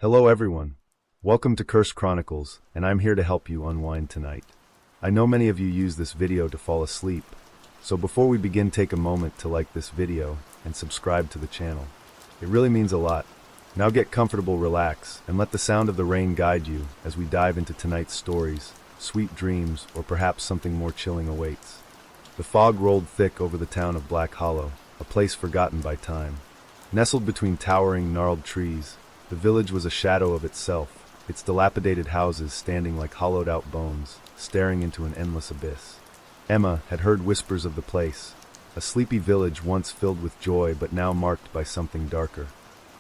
Hello everyone. Welcome to Curse Chronicles, and I'm here to help you unwind tonight. I know many of you use this video to fall asleep, so before we begin, take a moment to like this video and subscribe to the channel. It really means a lot. Now get comfortable, relax, and let the sound of the rain guide you as we dive into tonight's stories, sweet dreams, or perhaps something more chilling awaits. The fog rolled thick over the town of Black Hollow, a place forgotten by time. Nestled between towering, gnarled trees, the village was a shadow of itself, its dilapidated houses standing like hollowed-out bones, staring into an endless abyss. Emma had heard whispers of the place, a sleepy village once filled with joy but now marked by something darker.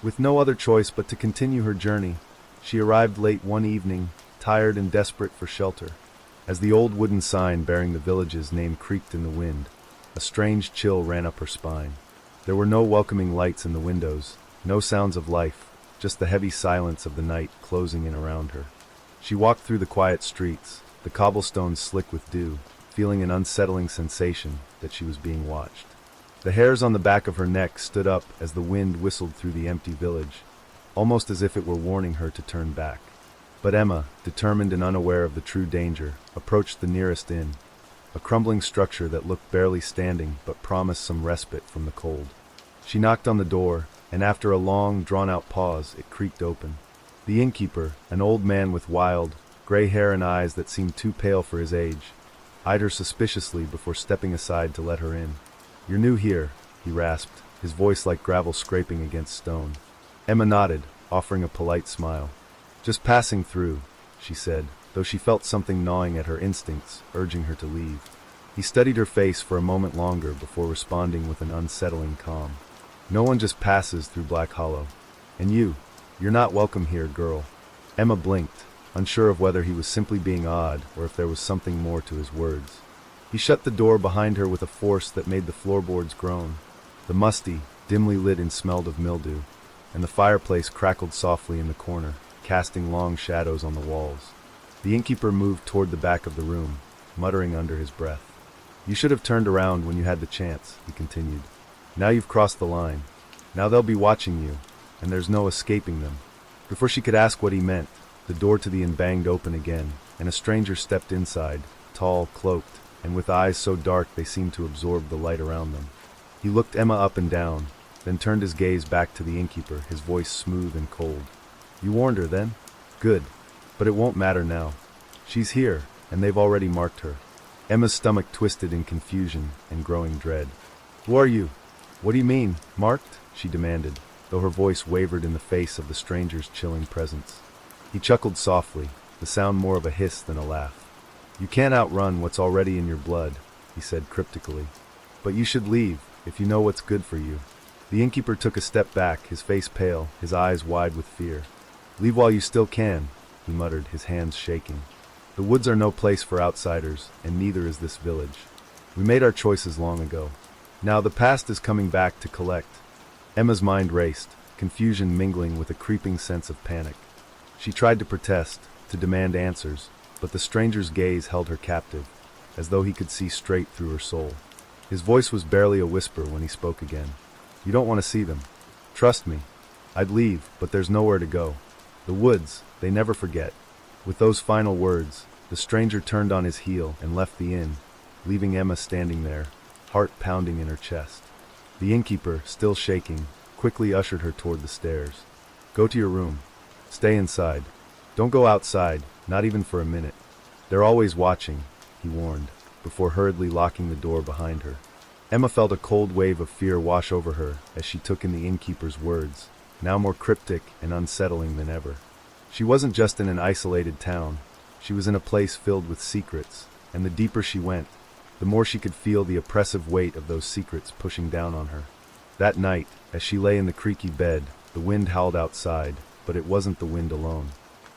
With no other choice but to continue her journey, she arrived late one evening, tired and desperate for shelter. As the old wooden sign bearing the village's name creaked in the wind, a strange chill ran up her spine. There were no welcoming lights in the windows, no sounds of life, just the heavy silence of the night closing in around her. She walked through the quiet streets, the cobblestones slick with dew, feeling an unsettling sensation that she was being watched. The hairs on the back of her neck stood up as the wind whistled through the empty village, almost as if it were warning her to turn back. But Emma, determined and unaware of the true danger, approached the nearest inn, a crumbling structure that looked barely standing but promised some respite from the cold. She knocked on the door, and after a long, drawn-out pause, it creaked open. The innkeeper, an old man with wild, gray hair and eyes that seemed too pale for his age, eyed her suspiciously before stepping aside to let her in. "You're new here," he rasped, his voice like gravel scraping against stone. Emma nodded, offering a polite smile. "Just passing through," she said, though she felt something gnawing at her instincts, urging her to leave. He studied her face for a moment longer before responding with an unsettling calm. "No one just passes through Black Hollow. And you're not welcome here, girl." Emma blinked, unsure of whether he was simply being odd or if there was something more to his words. He shut the door behind her with a force that made the floorboards groan. The musty, dimly lit and smelled of mildew, and the fireplace crackled softly in the corner, casting long shadows on the walls. The innkeeper moved toward the back of the room, muttering under his breath. "You should have turned around when you had the chance," he continued. "Now you've crossed the line. Now they'll be watching you, and there's no escaping them." Before she could ask what he meant, the door to the inn banged open again, and a stranger stepped inside, tall, cloaked, and with eyes so dark they seemed to absorb the light around them. He looked Emma up and down, then turned his gaze back to the innkeeper, his voice smooth and cold. "You warned her then? Good. But it won't matter now. She's here, and they've already marked her." Emma's stomach twisted in confusion and growing dread. "Who are you? What do you mean, marked?" she demanded, though her voice wavered in the face of the stranger's chilling presence. He chuckled softly, the sound more of a hiss than a laugh. "You can't outrun what's already in your blood," he said cryptically. "But you should leave, if you know what's good for you." The innkeeper took a step back, his face pale, his eyes wide with fear. "Leave while you still can," he muttered, his hands shaking. "The woods are no place for outsiders, and neither is this village. We made our choices long ago. Now the past is coming back to collect." Emma's mind raced, confusion mingling with a creeping sense of panic. She tried to protest, to demand answers, but the stranger's gaze held her captive, as though he could see straight through her soul. His voice was barely a whisper when he spoke again. "You don't want to see them. Trust me. I'd leave, but there's nowhere to go. The woods, they never forget." With those final words, the stranger turned on his heel and left the inn, leaving Emma standing there, heart pounding in her chest. The innkeeper, still shaking, quickly ushered her toward the stairs. "Go to your room. Stay inside. Don't go outside, not even for a minute. They're always watching," he warned, before hurriedly locking the door behind her. Emma felt a cold wave of fear wash over her as she took in the innkeeper's words, now more cryptic and unsettling than ever. She wasn't just in an isolated town. She was in a place filled with secrets, and the deeper she went, the more she could feel the oppressive weight of those secrets pushing down on her. That night, as she lay in the creaky bed, the wind howled outside, but it wasn't the wind alone.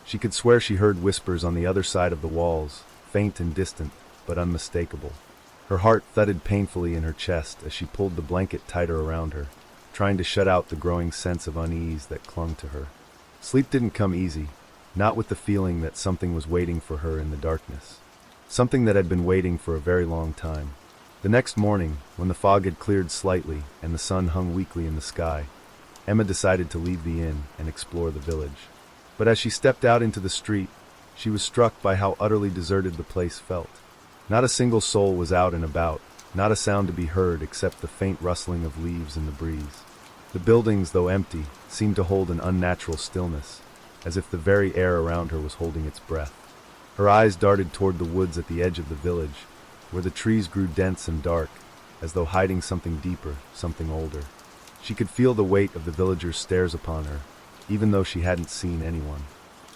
She could swear she heard whispers on the other side of the walls, faint and distant, but unmistakable. Her heart thudded painfully in her chest as she pulled the blanket tighter around her, trying to shut out the growing sense of unease that clung to her. Sleep didn't come easy, not with the feeling that something was waiting for her in the darkness. Something that had been waiting for a very long time. The next morning, when the fog had cleared slightly and the sun hung weakly in the sky, Emma decided to leave the inn and explore the village. But as she stepped out into the street, she was struck by how utterly deserted the place felt. Not a single soul was out and about, not a sound to be heard except the faint rustling of leaves in the breeze. The buildings, though empty, seemed to hold an unnatural stillness, as if the very air around her was holding its breath. Her eyes darted toward the woods at the edge of the village, where the trees grew dense and dark, as though hiding something deeper, something older. She could feel the weight of the villagers' stares upon her, even though she hadn't seen anyone.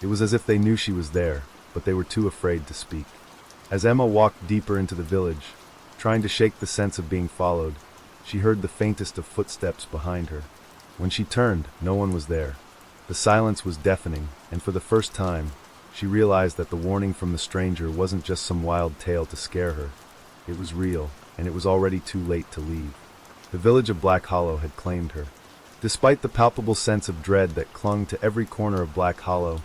It was as if they knew she was there, but they were too afraid to speak. As Emma walked deeper into the village, trying to shake the sense of being followed, she heard the faintest of footsteps behind her. When she turned, no one was there. The silence was deafening, and for the first time, she realized that the warning from the stranger wasn't just some wild tale to scare her. It was real, and it was already too late to leave. The village of Black Hollow had claimed her. Despite the palpable sense of dread that clung to every corner of Black Hollow,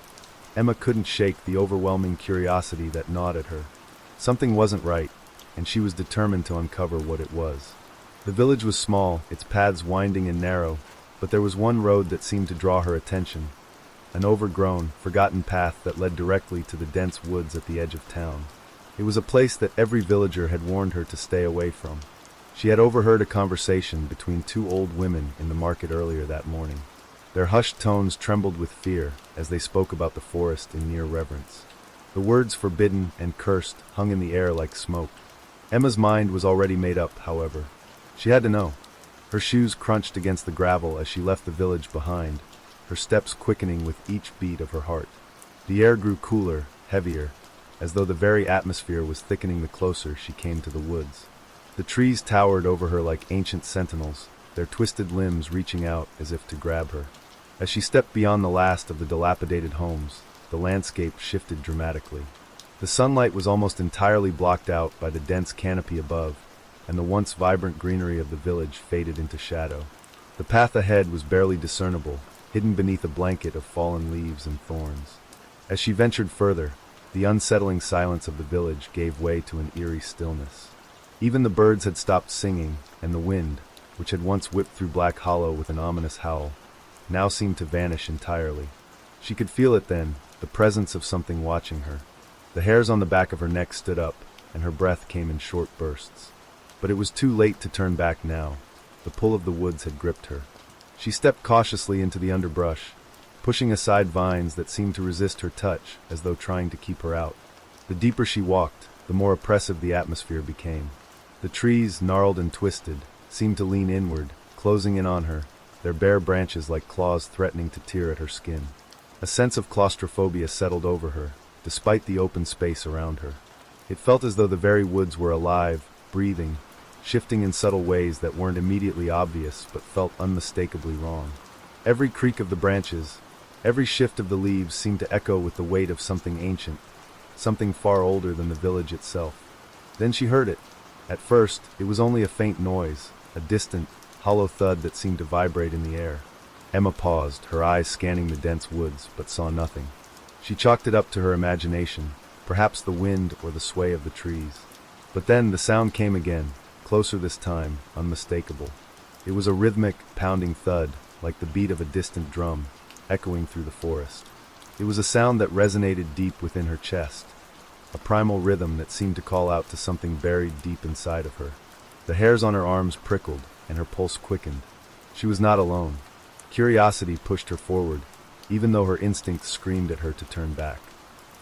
Emma couldn't shake the overwhelming curiosity that gnawed at her. Something wasn't right, and she was determined to uncover what it was. The village was small, its paths winding and narrow, but there was one road that seemed to draw her attention, an overgrown, forgotten path that led directly to the dense woods at the edge of town. It was a place that every villager had warned her to stay away from. She had overheard a conversation between two old women in the market earlier that morning. Their hushed tones trembled with fear as they spoke about the forest in near reverence. The words forbidden and cursed hung in the air like smoke. Emma's mind was already made up, however. She had to know. Her shoes crunched against the gravel as she left the village behind, her steps quickening with each beat of her heart. The air grew cooler, heavier, as though the very atmosphere was thickening the closer she came to the woods. The trees towered over her like ancient sentinels, their twisted limbs reaching out as if to grab her. As she stepped beyond the last of the dilapidated homes, the landscape shifted dramatically. The sunlight was almost entirely blocked out by the dense canopy above, and the once vibrant greenery of the village faded into shadow. The path ahead was barely discernible, hidden beneath a blanket of fallen leaves and thorns. As she ventured further, the unsettling silence of the village gave way to an eerie stillness. Even the birds had stopped singing, and the wind, which had once whipped through Black Hollow with an ominous howl, now seemed to vanish entirely. She could feel it then, the presence of something watching her. The hairs on the back of her neck stood up, and her breath came in short bursts. But it was too late to turn back now. The pull of the woods had gripped her. She stepped cautiously into the underbrush, pushing aside vines that seemed to resist her touch as though trying to keep her out. The deeper she walked, the more oppressive the atmosphere became. The trees, gnarled and twisted, seemed to lean inward, closing in on her, their bare branches like claws threatening to tear at her skin. A sense of claustrophobia settled over her, despite the open space around her. It felt as though the very woods were alive, breathing, shifting in subtle ways that weren't immediately obvious but felt unmistakably wrong. Every creak of the branches, every shift of the leaves seemed to echo with the weight of something ancient, something far older than the village itself. Then she heard it. At first, it was only a faint noise, a distant, hollow thud that seemed to vibrate in the air. Emma paused, her eyes scanning the dense woods, but saw nothing. She chalked it up to her imagination, perhaps the wind or the sway of the trees. But then the sound came again, closer this time, unmistakable. It was a rhythmic, pounding thud, like the beat of a distant drum, echoing through the forest. It was a sound that resonated deep within her chest, a primal rhythm that seemed to call out to something buried deep inside of her. The hairs on her arms prickled, and her pulse quickened. She was not alone. Curiosity pushed her forward, even though her instincts screamed at her to turn back.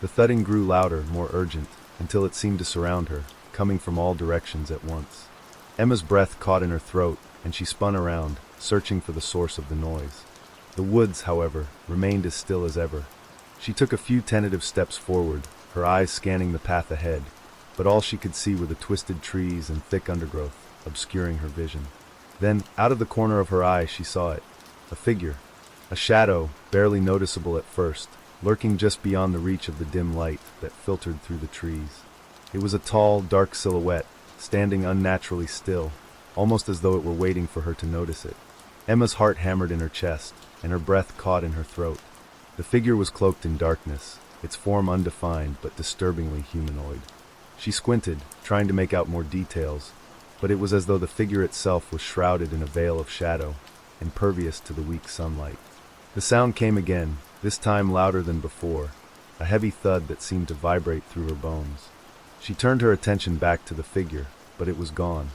The thudding grew louder, more urgent, until it seemed to surround her, coming from all directions at once. Emma's breath caught in her throat, and she spun around, searching for the source of the noise. The woods, however, remained as still as ever. She took a few tentative steps forward, her eyes scanning the path ahead, but all she could see were the twisted trees and thick undergrowth, obscuring her vision. Then, out of the corner of her eye, she saw it. A figure. A shadow, barely noticeable at first, lurking just beyond the reach of the dim light that filtered through the trees. It was a tall, dark silhouette, standing unnaturally still, almost as though it were waiting for her to notice it. Emma's heart hammered in her chest, and her breath caught in her throat. The figure was cloaked in darkness, its form undefined but disturbingly humanoid. She squinted, trying to make out more details, but it was as though the figure itself was shrouded in a veil of shadow, impervious to the weak sunlight. The sound came again, this time louder than before, a heavy thud that seemed to vibrate through her bones. She turned her attention back to the figure, but it was gone.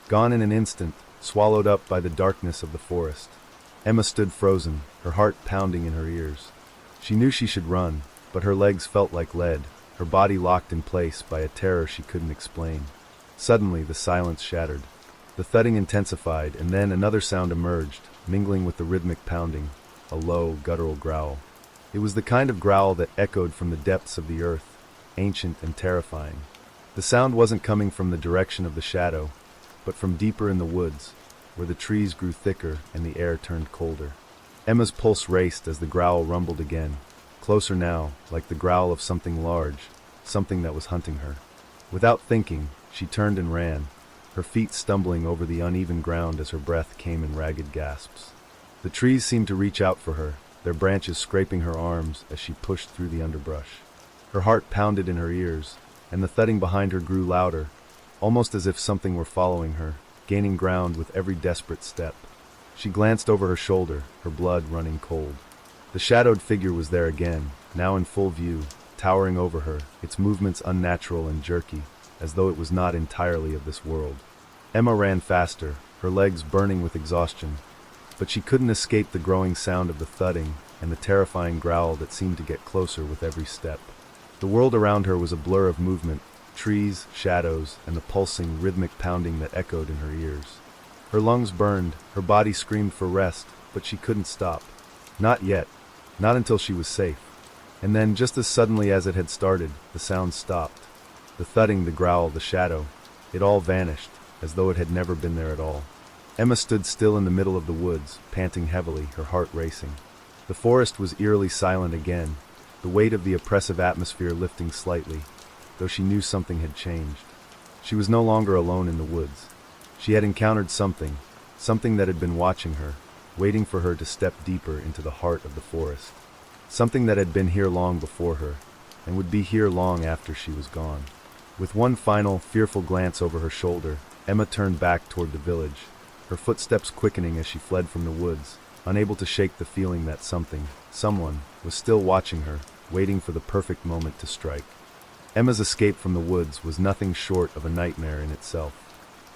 Gone in an instant, swallowed up by the darkness of the forest. Emma stood frozen, her heart pounding in her ears. She knew she should run, but her legs felt like lead, her body locked in place by a terror she couldn't explain. Suddenly, the silence shattered. The thudding intensified, and then another sound emerged, mingling with the rhythmic pounding, a low, guttural growl. It was the kind of growl that echoed from the depths of the earth, ancient and terrifying. The sound wasn't coming from the direction of the shadow, but from deeper in the woods, where the trees grew thicker and the air turned colder. Emma's pulse raced as the growl rumbled again, closer now, like the growl of something large, something that was hunting her. Without thinking, she turned and ran, her feet stumbling over the uneven ground as her breath came in ragged gasps. The trees seemed to reach out for her, their branches scraping her arms as she pushed through the underbrush. Her heart pounded in her ears, and the thudding behind her grew louder, almost as if something were following her, gaining ground with every desperate step. She glanced over her shoulder, her blood running cold. The shadowed figure was there again, now in full view, towering over her, its movements unnatural and jerky, as though it was not entirely of this world. Emma ran faster, her legs burning with exhaustion, but she couldn't escape the growing sound of the thudding and the terrifying growl that seemed to get closer with every step. The world around her was a blur of movement, trees, shadows, and the pulsing, rhythmic pounding that echoed in her ears. Her lungs burned, her body screamed for rest, but she couldn't stop. Not yet. Not until she was safe. And then, just as suddenly as it had started, the sound stopped. The thudding, the growl, the shadow, it all vanished, as though it had never been there at all. Emma stood still in the middle of the woods, panting heavily, her heart racing. The forest was eerily silent again, the weight of the oppressive atmosphere lifting slightly, though she knew something had changed. She was no longer alone in the woods. She had encountered something that had been watching her, waiting for her to step deeper into the heart of the forest. Something that had been here long before her, and would be here long after she was gone. With one final, fearful glance over her shoulder, Emma turned back toward the village, her footsteps quickening as she fled from the woods, unable to shake the feeling that someone, was still watching her, waiting for the perfect moment to strike. Emma's escape from the woods was nothing short of a nightmare in itself.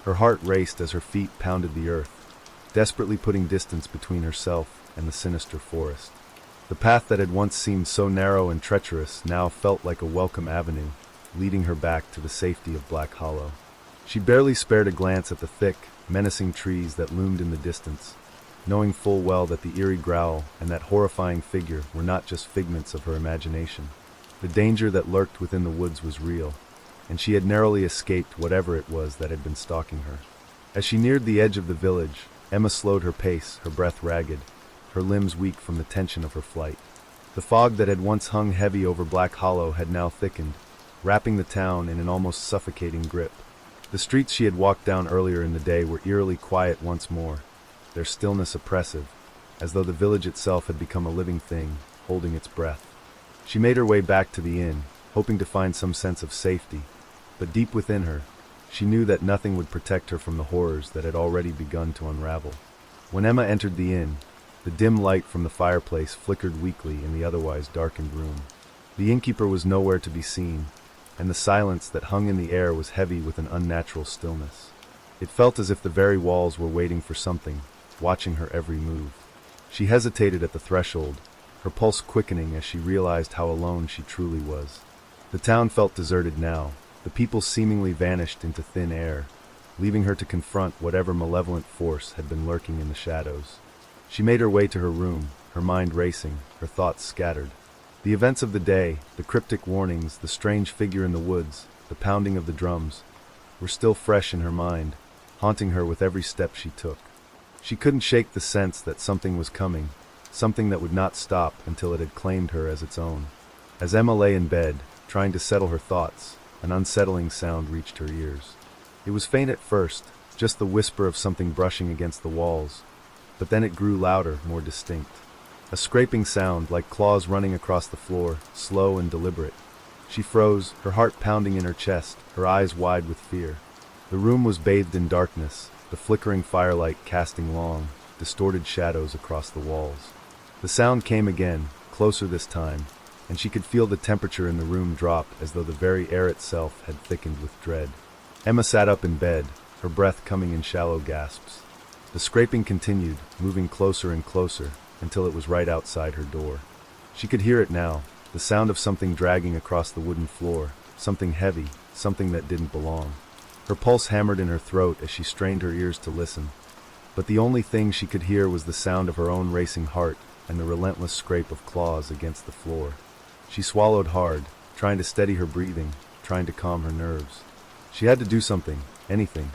Her heart raced as her feet pounded the earth, desperately putting distance between herself and the sinister forest. The path that had once seemed so narrow and treacherous now felt like a welcome avenue, leading her back to the safety of Black Hollow. She barely spared a glance at the thick, menacing trees that loomed in the distance, knowing full well that the eerie growl and that horrifying figure were not just figments of her imagination. The danger that lurked within the woods was real, and she had narrowly escaped whatever it was that had been stalking her. As she neared the edge of the village, Emma slowed her pace, her breath ragged, her limbs weak from the tension of her flight. The fog that had once hung heavy over Black Hollow had now thickened, wrapping the town in an almost suffocating grip. The streets she had walked down earlier in the day were eerily quiet once more, their stillness oppressive, as though the village itself had become a living thing, holding its breath. She made her way back to the inn, hoping to find some sense of safety, but deep within her, she knew that nothing would protect her from the horrors that had already begun to unravel. When Emma entered the inn, the dim light from the fireplace flickered weakly in the otherwise darkened room. The innkeeper was nowhere to be seen, and the silence that hung in the air was heavy with an unnatural stillness. It felt as if the very walls were waiting for something, watching her every move. She hesitated at the threshold, her pulse quickening as she realized how alone she truly was. The town felt deserted now, the people seemingly vanished into thin air, leaving her to confront whatever malevolent force had been lurking in the shadows. She made her way to her room, her mind racing, her thoughts scattered. The events of the day, the cryptic warnings, the strange figure in the woods, the pounding of the drums, were still fresh in her mind, haunting her with every step she took. She couldn't shake the sense that something was coming, something that would not stop until it had claimed her as its own. As Emma lay in bed, trying to settle her thoughts, an unsettling sound reached her ears. It was faint at first, just the whisper of something brushing against the walls, but then it grew louder, more distinct. A scraping sound, like claws running across the floor, slow and deliberate. She froze, her heart pounding in her chest, her eyes wide with fear. The room was bathed in darkness, the flickering firelight casting long, distorted shadows across the walls. The sound came again, closer this time, and she could feel the temperature in the room drop as though the very air itself had thickened with dread. Emma sat up in bed, her breath coming in shallow gasps. The scraping continued, moving closer and closer, until it was right outside her door. She could hear it now, the sound of something dragging across the wooden floor, something heavy, something that didn't belong. Her pulse hammered in her throat as she strained her ears to listen. But the only thing she could hear was the sound of her own racing heart and the relentless scrape of claws against the floor. She swallowed hard, trying to steady her breathing, trying to calm her nerves. She had to do something, anything.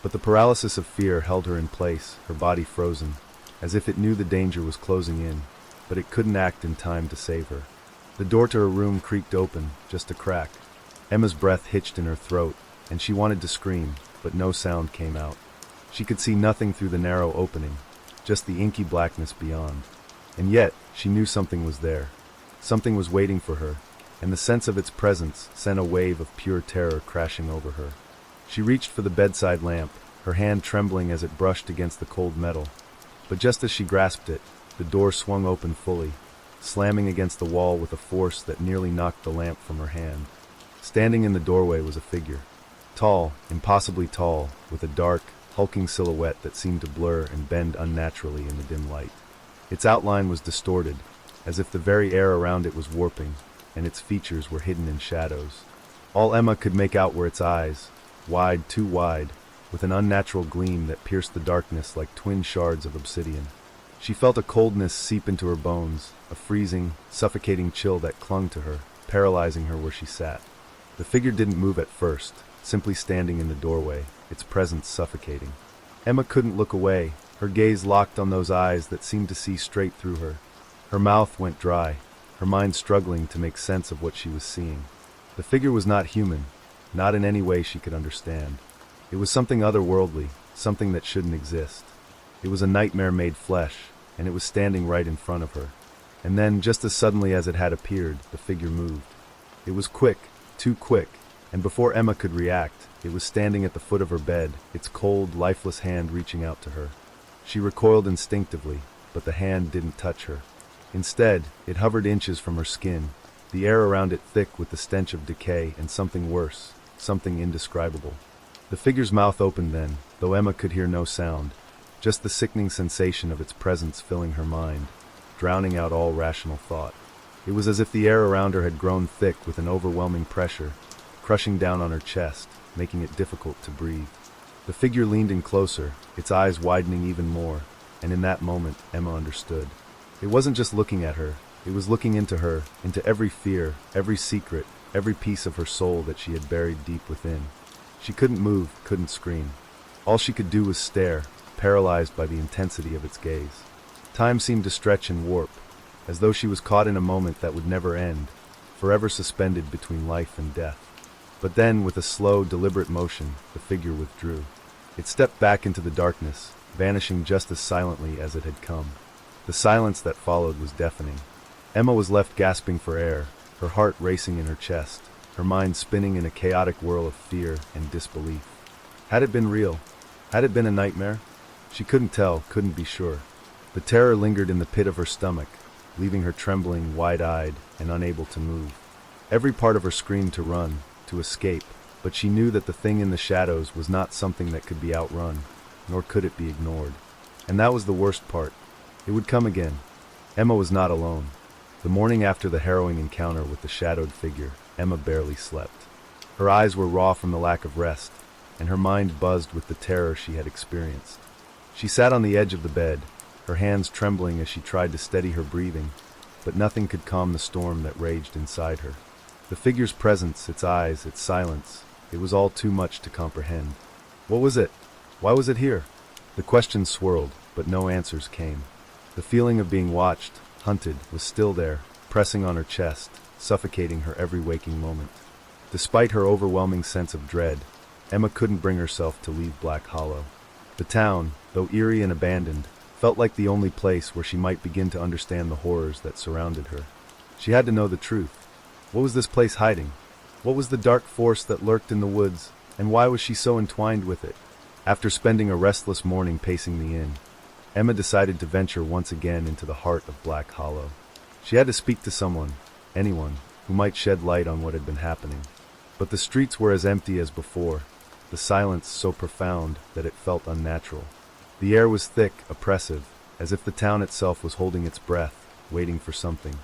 But the paralysis of fear held her in place, her body frozen, as if it knew the danger was closing in, but it couldn't act in time to save her. The door to her room creaked open, just a crack. Emma's breath hitched in her throat, and she wanted to scream, but no sound came out. She could see nothing through the narrow opening, just the inky blackness beyond. And yet, she knew something was there. Something was waiting for her, and the sense of its presence sent a wave of pure terror crashing over her. She reached for the bedside lamp, her hand trembling as it brushed against the cold metal. But just as she grasped it, the door swung open fully, slamming against the wall with a force that nearly knocked the lamp from her hand. Standing in the doorway was a figure. Tall, impossibly tall, with a dark, hulking silhouette that seemed to blur and bend unnaturally in the dim light. Its outline was distorted, as if the very air around it was warping, and its features were hidden in shadows. All Emma could make out were its eyes, wide, too wide, with an unnatural gleam that pierced the darkness like twin shards of obsidian. She felt a coldness seep into her bones, a freezing, suffocating chill that clung to her, paralyzing her where she sat. The figure didn't move at first, simply standing in the doorway, its presence suffocating. Emma couldn't look away, her gaze locked on those eyes that seemed to see straight through her. Her mouth went dry, her mind struggling to make sense of what she was seeing. The figure was not human, not in any way she could understand. It was something otherworldly, something that shouldn't exist. It was a nightmare made flesh, and it was standing right in front of her. And then, just as suddenly as it had appeared, the figure moved. It was quick, too quick, and before Emma could react, it was standing at the foot of her bed, its cold, lifeless hand reaching out to her. She recoiled instinctively, but the hand didn't touch her. Instead, it hovered inches from her skin, the air around it thick with the stench of decay and something worse, something indescribable. The figure's mouth opened then, though Emma could hear no sound, just the sickening sensation of its presence filling her mind, drowning out all rational thought. It was as if the air around her had grown thick with an overwhelming pressure, crushing down on her chest, making it difficult to breathe. The figure leaned in closer, its eyes widening even more, and in that moment, Emma understood. It wasn't just looking at her, it was looking into her, into every fear, every secret, every piece of her soul that she had buried deep within. She couldn't move, couldn't scream. All she could do was stare, paralyzed by the intensity of its gaze. Time seemed to stretch and warp, as though she was caught in a moment that would never end, forever suspended between life and death. But then, with a slow, deliberate motion, the figure withdrew. It stepped back into the darkness, vanishing just as silently as it had come. The silence that followed was deafening. Emma was left gasping for air, her heart racing in her chest, her mind spinning in a chaotic whirl of fear and disbelief. Had it been real? Had it been a nightmare? She couldn't tell, couldn't be sure. The terror lingered in the pit of her stomach, leaving her trembling, wide-eyed, and unable to move. Every part of her screamed to run, to escape, but she knew that the thing in the shadows was not something that could be outrun, nor could it be ignored. And that was the worst part. It would come again. Emma was not alone. The morning after the harrowing encounter with the shadowed figure, Emma barely slept. Her eyes were raw from the lack of rest, and her mind buzzed with the terror she had experienced. She sat on the edge of the bed, her hands trembling as she tried to steady her breathing, but nothing could calm the storm that raged inside her. The figure's presence, its eyes, its silence, it was all too much to comprehend. What was it? Why was it here? The questions swirled, but no answers came. The feeling of being watched, hunted, was still there, pressing on her chest, suffocating her every waking moment. Despite her overwhelming sense of dread, Emma couldn't bring herself to leave Black Hollow. The town, though eerie and abandoned, felt like the only place where she might begin to understand the horrors that surrounded her. She had to know the truth. What was this place hiding? What was the dark force that lurked in the woods, and why was she so entwined with it? After spending a restless morning pacing the inn, Emma decided to venture once again into the heart of Black Hollow. She had to speak to someone, anyone, who might shed light on what had been happening. But the streets were as empty as before, the silence so profound that it felt unnatural. The air was thick, oppressive, as if the town itself was holding its breath, waiting for something.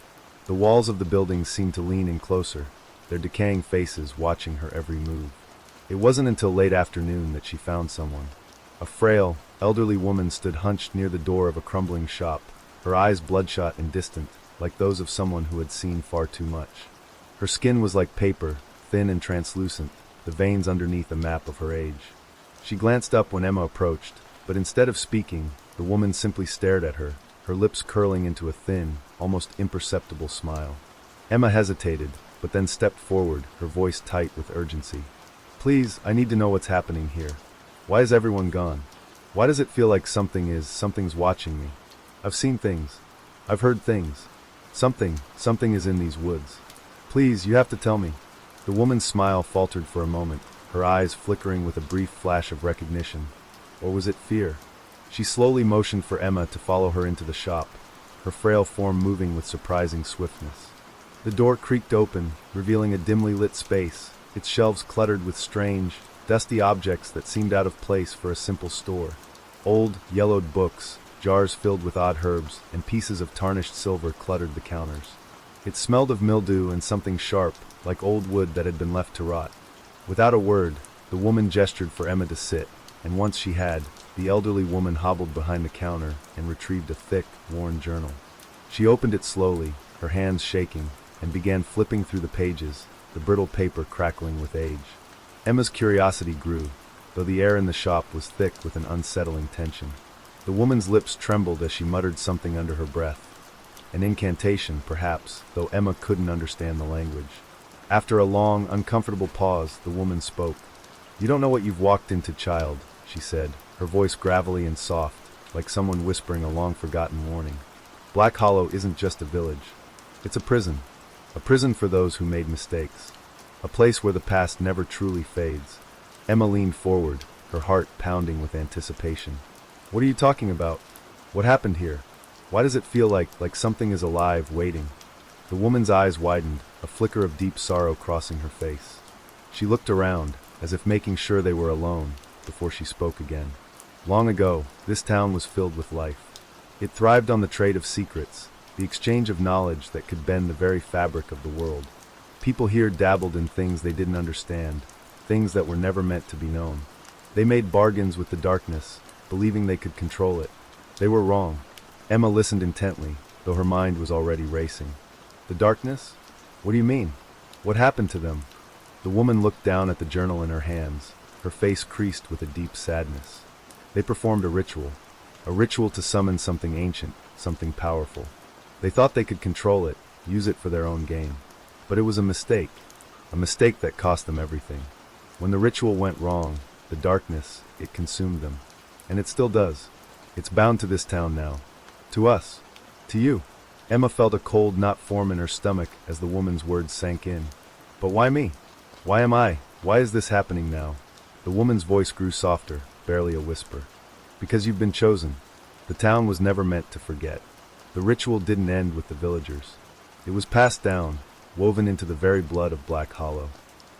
The walls of the buildings seemed to lean in closer, their decaying faces watching her every move. It wasn't until late afternoon that she found someone. A frail, elderly woman stood hunched near the door of a crumbling shop, her eyes bloodshot and distant, like those of someone who had seen far too much. Her skin was like paper, thin and translucent, the veins underneath a map of her age. She glanced up when Emma approached, but instead of speaking, the woman simply stared at her, her lips curling into a thin, almost imperceptible smile. Emma hesitated, but then stepped forward, her voice tight with urgency. "Please, I need to know what's happening here. Why is everyone gone? Why does it feel like something's watching me? I've seen things. I've heard things. Something is in these woods. Please, you have to tell me." The woman's smile faltered for a moment, her eyes flickering with a brief flash of recognition. Or was it fear? She slowly motioned for Emma to follow her into the shop, her frail form moving with surprising swiftness. The door creaked open, revealing a dimly lit space, its shelves cluttered with strange, dusty objects that seemed out of place for a simple store. Old, yellowed books, jars filled with odd herbs, and pieces of tarnished silver cluttered the counters. It smelled of mildew and something sharp, like old wood that had been left to rot. Without a word, the woman gestured for Emma to sit, and once she had, the elderly woman hobbled behind the counter and retrieved a thick, worn journal. She opened it slowly, her hands shaking, and began flipping through the pages, the brittle paper crackling with age. Emma's curiosity grew, though the air in the shop was thick with an unsettling tension. The woman's lips trembled as she muttered something under her breath. An incantation, perhaps, though Emma couldn't understand the language. After a long, uncomfortable pause, the woman spoke. "You don't know what you've walked into, child," she said, her voice gravelly and soft, like someone whispering a long-forgotten warning. "Black Hollow isn't just a village. It's a prison for those who made mistakes. A place where the past never truly fades." Emma leaned forward, her heart pounding with anticipation. "What are you talking about? What happened here? Why does it feel like something is alive, waiting?" The woman's eyes widened, a flicker of deep sorrow crossing her face. She looked around, as if making sure they were alone, before she spoke again. "Long ago, this town was filled with life. It thrived on the trade of secrets, the exchange of knowledge that could bend the very fabric of the world. People here dabbled in things they didn't understand, things that were never meant to be known. They made bargains with the darkness, believing they could control it. They were wrong." Emma listened intently, though her mind was already racing. "The darkness? What do you mean? What happened to them?" The woman looked down at the journal in her hands, her face creased with a deep sadness. "They performed a ritual to summon something ancient, something powerful. They thought they could control it, use it for their own gain. But it was a mistake that cost them everything. When the ritual went wrong, the darkness, it consumed them. And it still does. It's bound to this town now. To us. To you." Emma felt a cold knot form in her stomach as the woman's words sank in. "But why me? Why am I? Why is this happening now?" The woman's voice grew softer, barely a whisper. "Because you've been chosen. The town was never meant to forget. The ritual didn't end with the villagers. It was passed down, woven into the very blood of Black Hollow.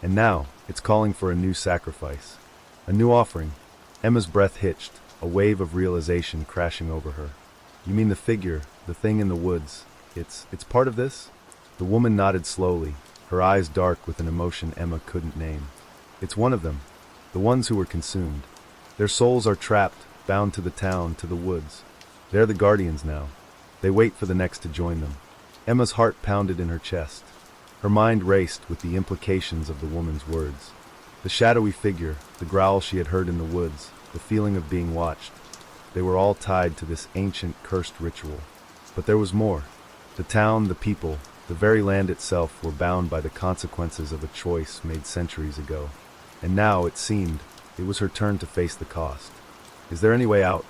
And now, it's calling for a new sacrifice. A new offering." Emma's breath hitched, a wave of realization crashing over her. "You mean the figure, the thing in the woods, it's part of this?" The woman nodded slowly, her eyes dark with an emotion Emma couldn't name. "It's one of them, the ones who were consumed. Their souls are trapped, bound to the town, to the woods. They're the guardians now. They wait for the next to join them." Emma's heart pounded in her chest. Her mind raced with the implications of the woman's words. The shadowy figure, the growl she had heard in the woods, the feeling of being watched. They were all tied to this ancient, cursed ritual. But there was more. The town, the people, the very land itself were bound by the consequences of a choice made centuries ago. And now, it seemed, it was her turn to face the cost. "Is there any way out?"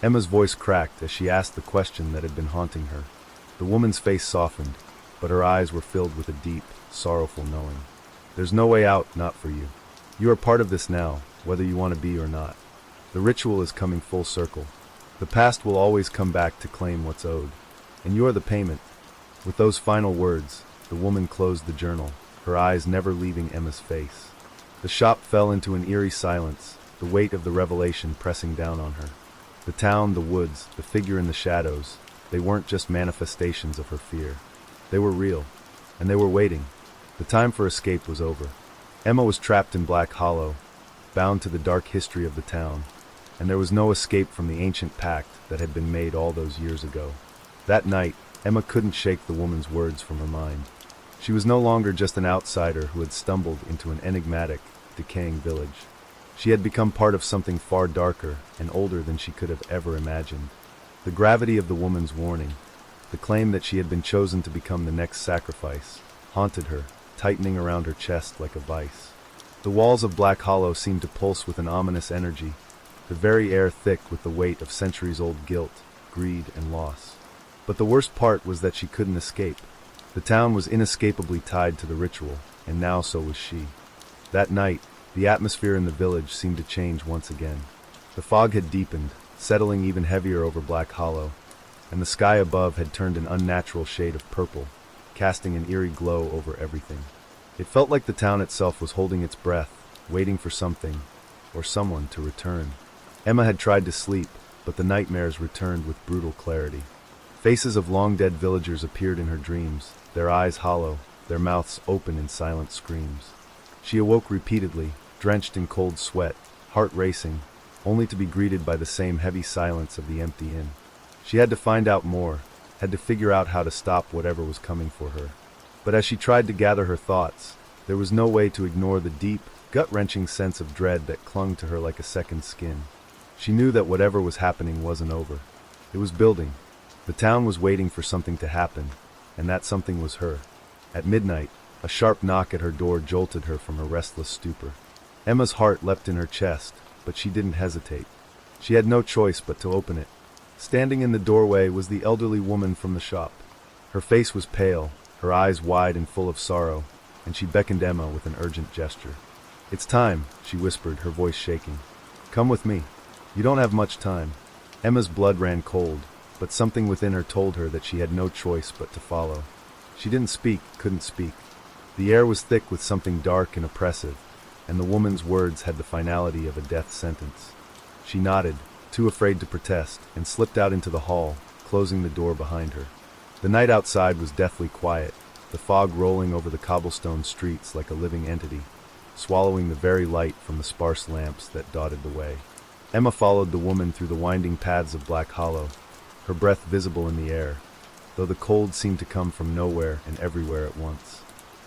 Emma's voice cracked as she asked the question that had been haunting her. The woman's face softened, but her eyes were filled with a deep, sorrowful knowing. "There's no way out, not for you. You are part of this now, whether you want to be or not. The ritual is coming full circle. The past will always come back to claim what's owed. And you are the payment. With those final words, the woman closed the journal, her eyes never leaving Emma's face. The shop fell into an eerie silence, the weight of the revelation pressing down on her. The town, the woods, the figure in the shadows, they weren't just manifestations of her fear. They were real, and they were waiting. The time for escape was over. Emma was trapped in Black Hollow, bound to the dark history of the town, and there was no escape from the ancient pact that had been made all those years ago. That night, Emma couldn't shake the woman's words from her mind. She was no longer just an outsider who had stumbled into an enigmatic, decaying village. She had become part of something far darker and older than she could have ever imagined. The gravity of the woman's warning, the claim that she had been chosen to become the next sacrifice, haunted her, tightening around her chest like a vice. The walls of Black Hollow seemed to pulse with an ominous energy, the very air thick with the weight of centuries-old guilt, greed, and loss. But the worst part was that she couldn't escape. The town was inescapably tied to the ritual, and now so was she. That night, the atmosphere in the village seemed to change once again. The fog had deepened, settling even heavier over Black Hollow, and the sky above had turned an unnatural shade of purple, casting an eerie glow over everything. It felt like the town itself was holding its breath, waiting for something, or someone to return. Emma had tried to sleep, but the nightmares returned with brutal clarity. Faces of long-dead villagers appeared in her dreams, their eyes hollow, their mouths open in silent screams. She awoke repeatedly, drenched in cold sweat, heart racing, only to be greeted by the same heavy silence of the empty inn. She had to find out more, had to figure out how to stop whatever was coming for her. But as she tried to gather her thoughts, there was no way to ignore the deep, gut-wrenching sense of dread that clung to her like a second skin. She knew that whatever was happening wasn't over. It was building. The town was waiting for something to happen, and that something was her. At midnight, a sharp knock at her door jolted her from her restless stupor. Emma's heart leapt in her chest, but she didn't hesitate. She had no choice but to open it. Standing in the doorway was the elderly woman from the shop. Her face was pale, her eyes wide and full of sorrow, and she beckoned Emma with an urgent gesture. "It's time," she whispered, her voice shaking. "Come with me. You don't have much time." Emma's blood ran cold, but something within her told her that she had no choice but to follow. She didn't speak, couldn't speak. The air was thick with something dark and oppressive, and the woman's words had the finality of a death sentence. She nodded, too afraid to protest, and slipped out into the hall, closing the door behind her. The night outside was deathly quiet, the fog rolling over the cobblestone streets like a living entity, swallowing the very light from the sparse lamps that dotted the way. Emma followed the woman through the winding paths of Black Hollow, her breath visible in the air, though the cold seemed to come from nowhere and everywhere at once.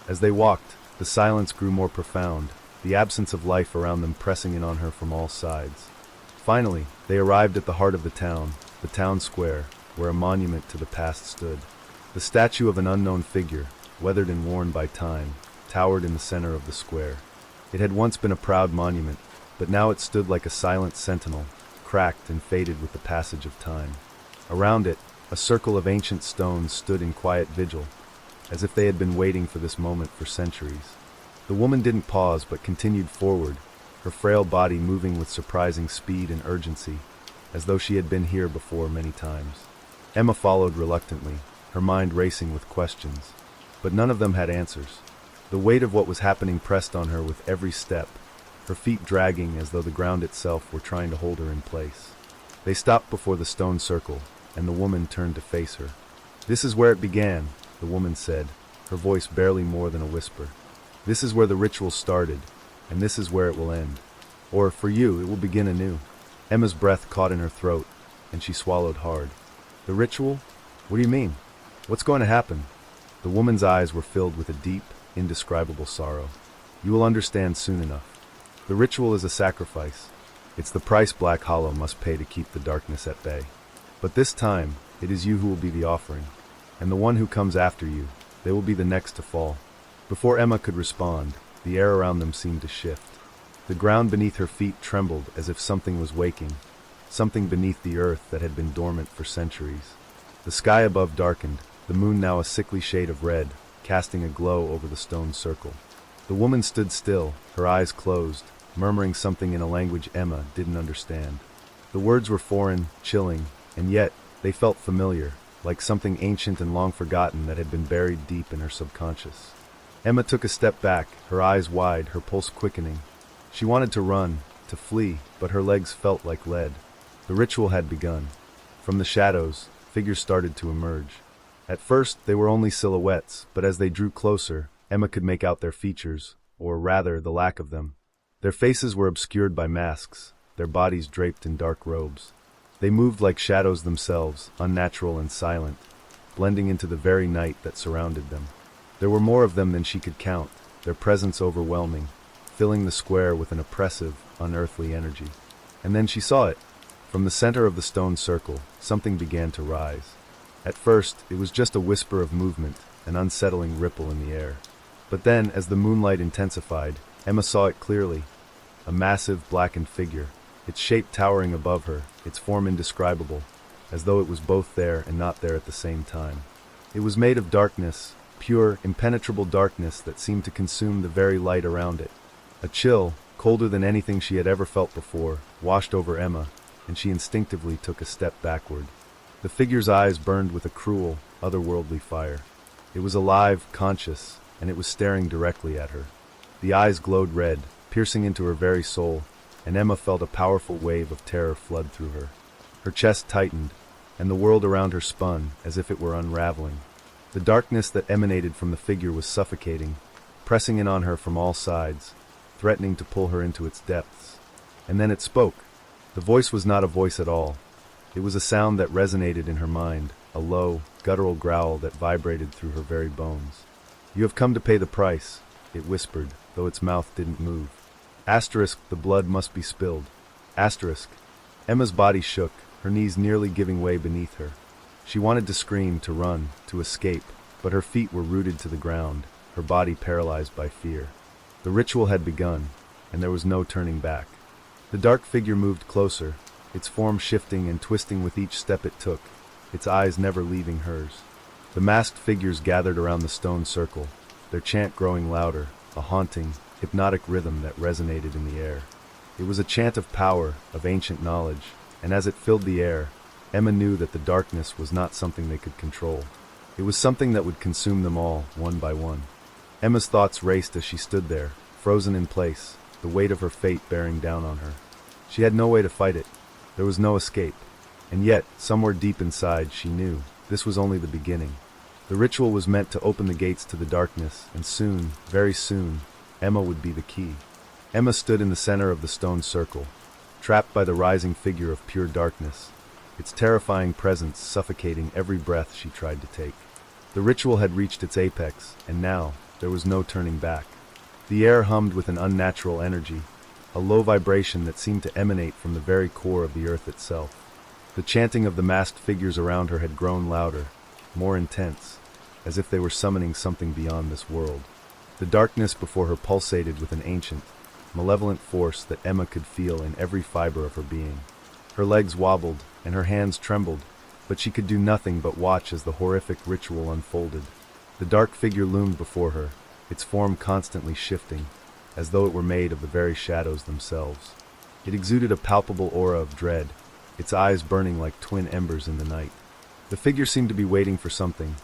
As they walked, the silence grew more profound, the absence of life around them pressing in on her from all sides. Finally, they arrived at the heart of the town square, where a monument to the past stood. The statue of an unknown figure, weathered and worn by time, towered in the center of the square. It had once been a proud monument, but now it stood like a silent sentinel, cracked and faded with the passage of time. Around it, a circle of ancient stones stood in quiet vigil, as if they had been waiting for this moment for centuries. The woman didn't pause but continued forward, her frail body moving with surprising speed and urgency, as though she had been here before many times. Emma followed reluctantly, her mind racing with questions, but none of them had answers. The weight of what was happening pressed on her with every step, her feet dragging as though the ground itself were trying to hold her in place. They stopped before the stone circle, and the woman turned to face her. "This is where it began," the woman said, her voice barely more than a whisper. "This is where the ritual started, and this is where it will end. Or, for you, it will begin anew." Emma's breath caught in her throat, and she swallowed hard. "The ritual? What do you mean? What's going to happen?" The woman's eyes were filled with a deep, indescribable sorrow. "You will understand soon enough. The ritual is a sacrifice. It's the price Black Hollow must pay to keep the darkness at bay. But this time, it is you who will be the offering, and the one who comes after you, they will be the next to fall." Before Emma could respond, the air around them seemed to shift. The ground beneath her feet trembled as if something was waking, something beneath the earth that had been dormant for centuries. The sky above darkened, the moon now a sickly shade of red, casting a glow over the stone circle. The woman stood still, her eyes closed, murmuring something in a language Emma didn't understand. The words were foreign, chilling, and yet they felt familiar, like something ancient and long forgotten that had been buried deep in her subconscious. Emma took a step back, her eyes wide, her pulse quickening. She wanted to run, to flee, but her legs felt like lead. The ritual had begun. From the shadows, figures started to emerge. At first, they were only silhouettes, but as they drew closer, Emma could make out their features, or rather, the lack of them. Their faces were obscured by masks, their bodies draped in dark robes. They moved like shadows themselves, unnatural and silent, blending into the very night that surrounded them. There were more of them than she could count, their presence overwhelming, filling the square with an oppressive, unearthly energy. And then she saw it. From the center of the stone circle, something began to rise. At first, it was just a whisper of movement, an unsettling ripple in the air. But then, as the moonlight intensified, Emma saw it clearly. A massive, blackened figure, its shape towering above her, its form indescribable, as though it was both there and not there at the same time. It was made of darkness, pure, impenetrable darkness that seemed to consume the very light around it. A chill, colder than anything she had ever felt before, washed over Emma, and she instinctively took a step backward. The figure's eyes burned with a cruel, otherworldly fire. It was alive, conscious, and it was staring directly at her. The eyes glowed red, piercing into her very soul, and Emma felt a powerful wave of terror flood through her. Her chest tightened, and the world around her spun, as if it were unraveling. The darkness that emanated from the figure was suffocating, pressing in on her from all sides, threatening to pull her into its depths. And then it spoke. The voice was not a voice at all. It was a sound that resonated in her mind, a low, guttural growl that vibrated through her very bones. "You have come to pay the price," it whispered, though its mouth didn't move. Asterisk, the blood must be spilled. Asterisk. Emma's body shook, her knees nearly giving way beneath her. She wanted to scream, to run, to escape, but her feet were rooted to the ground, her body paralyzed by fear. The ritual had begun, and there was no turning back. The dark figure moved closer, its form shifting and twisting with each step it took, its eyes never leaving hers. The masked figures gathered around the stone circle, their chant growing louder, a haunting, hypnotic rhythm that resonated in the air. It was a chant of power, of ancient knowledge, and as it filled the air, Emma knew that the darkness was not something they could control. It was something that would consume them all, one by one. Emma's thoughts raced as she stood there, frozen in place, the weight of her fate bearing down on her. She had no way to fight it. There was no escape. And yet, somewhere deep inside, she knew this was only the beginning. The ritual was meant to open the gates to the darkness, and soon, very soon, Emma would be the key. Emma stood in the center of the stone circle, trapped by the rising figure of pure darkness, its terrifying presence suffocating every breath she tried to take. The ritual had reached its apex, and now, there was no turning back. The air hummed with an unnatural energy, a low vibration that seemed to emanate from the very core of the earth itself. The chanting of the masked figures around her had grown louder, more intense, as if they were summoning something beyond this world. The darkness before her pulsated with an ancient, malevolent force that Emma could feel in every fiber of her being. Her legs wobbled, and her hands trembled, but she could do nothing but watch as the horrific ritual unfolded. The dark figure loomed before her, its form constantly shifting, as though it were made of the very shadows themselves. It exuded a palpable aura of dread, its eyes burning like twin embers in the night. The figure seemed to be waiting for something,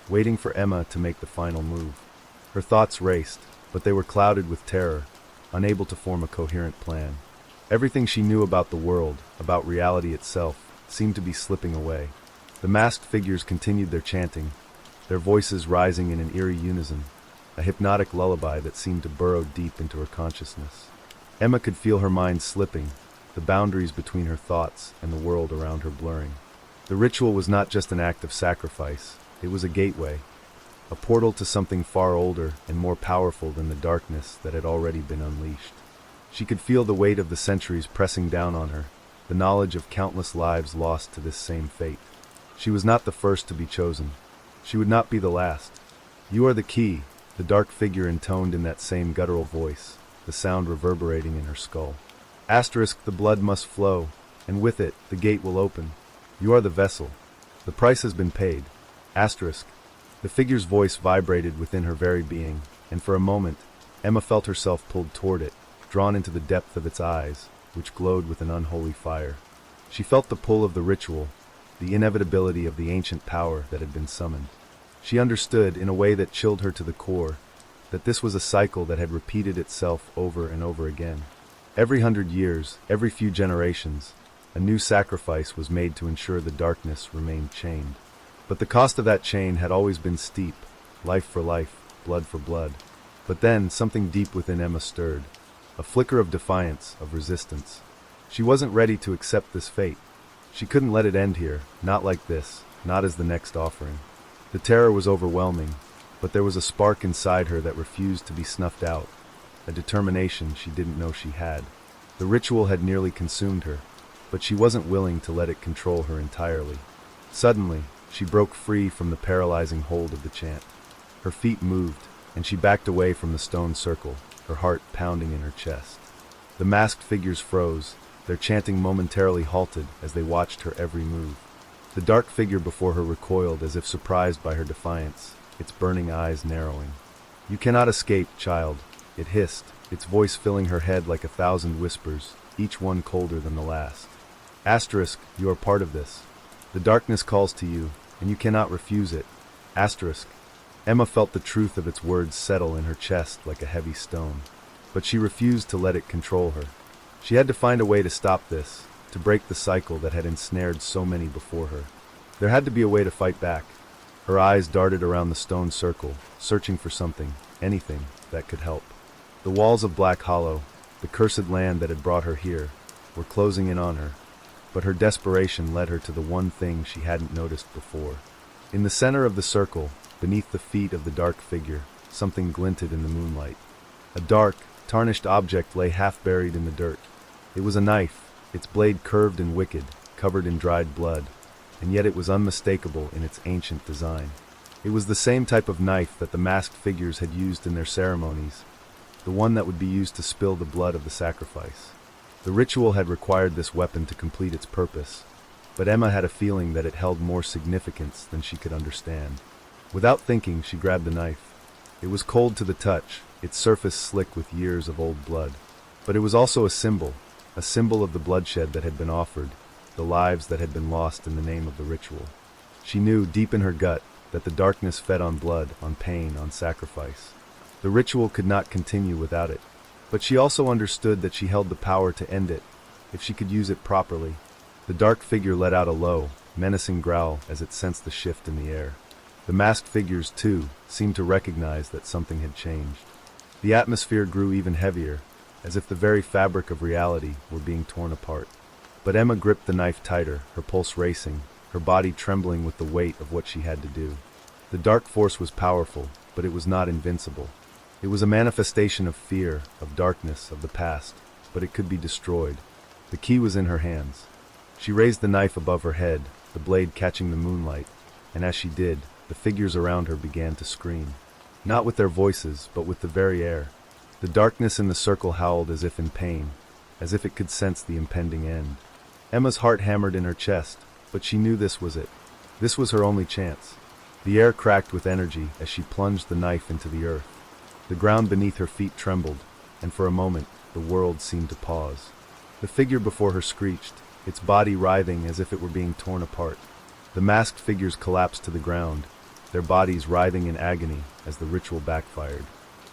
waiting for Emma to make the final move. Her thoughts raced, but they were clouded with terror, unable to form a coherent plan. Everything she knew about the world, about reality itself, seemed to be slipping away. The masked figures continued their chanting, their voices rising in an eerie unison, a hypnotic lullaby that seemed to burrow deep into her consciousness. Emma could feel her mind slipping, the boundaries between her thoughts and the world around her blurring. The ritual was not just an act of sacrifice, it was a gateway, a portal to something far older and more powerful than the darkness that had already been unleashed. She could feel the weight of the centuries pressing down on her, the knowledge of countless lives lost to this same fate. She was not the first to be chosen. She would not be the last. "You are the key," the dark figure intoned in that same guttural voice, the sound reverberating in her skull. Asterisk, the blood must flow, and with it, the gate will open. You are the vessel. The price has been paid. Asterisk. The figure's voice vibrated within her very being, and for a moment, Emma felt herself pulled toward it, drawn into the depth of its eyes, which glowed with an unholy fire. She felt the pull of the ritual, the inevitability of the ancient power that had been summoned. She understood, in a way that chilled her to the core, that this was a cycle that had repeated itself over and over again. Every 100 years, every few generations, a new sacrifice was made to ensure the darkness remained chained. But the cost of that chain had always been steep, life for life, blood for blood. But then, something deep within Emma stirred, a flicker of defiance, of resistance. She wasn't ready to accept this fate. She couldn't let it end here, not like this, not as the next offering. The terror was overwhelming, but there was a spark inside her that refused to be snuffed out, a determination she didn't know she had. The ritual had nearly consumed her, but she wasn't willing to let it control her entirely. Suddenly, she broke free from the paralyzing hold of the chant. Her feet moved, and she backed away from the stone circle, her heart pounding in her chest. The masked figures froze, their chanting momentarily halted as they watched her every move. The dark figure before her recoiled as if surprised by her defiance, its burning eyes narrowing. "You cannot escape, child," it hissed, its voice filling her head like 1,000 whispers, each one colder than the last. Asterisk, you are part of this. The darkness calls to you, and you cannot refuse it. Asterisk. Emma felt the truth of its words settle in her chest like a heavy stone. But she refused to let it control her. She had to find a way to stop this, to break the cycle that had ensnared so many before her. There had to be a way to fight back. Her eyes darted around the stone circle, searching for something, anything, that could help. The walls of Black Hollow, the cursed land that had brought her here, were closing in on her, but her desperation led her to the one thing she hadn't noticed before. In the center of the circle, beneath the feet of the dark figure, something glinted in the moonlight. A dark, tarnished object lay half buried in the dirt. It was a knife, its blade curved and wicked, covered in dried blood, and yet it was unmistakable in its ancient design. It was the same type of knife that the masked figures had used in their ceremonies, the one that would be used to spill the blood of the sacrifice. The ritual had required this weapon to complete its purpose, but Emma had a feeling that it held more significance than she could understand. Without thinking, she grabbed the knife. It was cold to the touch, its surface slick with years of old blood. But it was also a symbol of the bloodshed that had been offered, the lives that had been lost in the name of the ritual. She knew, deep in her gut, that the darkness fed on blood, on pain, on sacrifice. The ritual could not continue without it, but she also understood that she held the power to end it, if she could use it properly. The dark figure let out a low, menacing growl as it sensed the shift in the air. The masked figures, too, seemed to recognize that something had changed. The atmosphere grew even heavier, as if the very fabric of reality were being torn apart. But Emma gripped the knife tighter, her pulse racing, her body trembling with the weight of what she had to do. The dark force was powerful, but it was not invincible. It was a manifestation of fear, of darkness, of the past, but it could be destroyed. The key was in her hands. She raised the knife above her head, the blade catching the moonlight, and as she did, the figures around her began to scream. Not with their voices, but with the very air. The darkness in the circle howled as if in pain, as if it could sense the impending end. Emma's heart hammered in her chest, but she knew this was it. This was her only chance. The air cracked with energy as she plunged the knife into the earth. The ground beneath her feet trembled, and for a moment, the world seemed to pause. The figure before her screeched, its body writhing as if it were being torn apart. The masked figures collapsed to the ground, their bodies writhing in agony as the ritual backfired.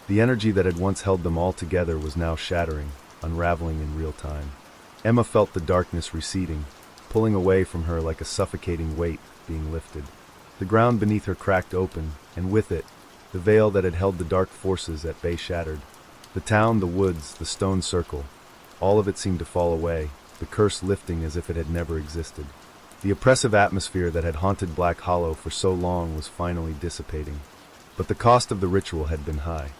The energy that had once held them all together was now shattering, unraveling in real time. Emma felt the darkness receding, pulling away from her like a suffocating weight being lifted. The ground beneath her cracked open, and with it, the veil that had held the dark forces at bay shattered. The town, the woods, the stone circle, all of it seemed to fall away, the curse lifting as if it had never existed. The oppressive atmosphere that had haunted Black Hollow for so long was finally dissipating. But the cost of the ritual had been high.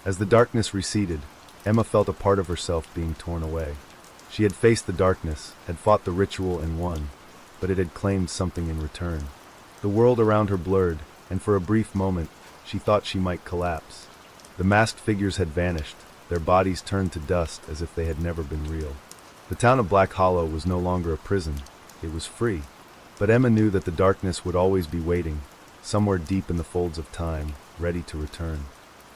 As the darkness receded, Emma felt a part of herself being torn away. She had faced the darkness, had fought the ritual and won, but it had claimed something in return. The world around her blurred, and for a brief moment, she thought she might collapse. The masked figures had vanished, their bodies turned to dust as if they had never been real. The town of Black Hollow was no longer a prison, it was free. But Emma knew that the darkness would always be waiting, somewhere deep in the folds of time, ready to return.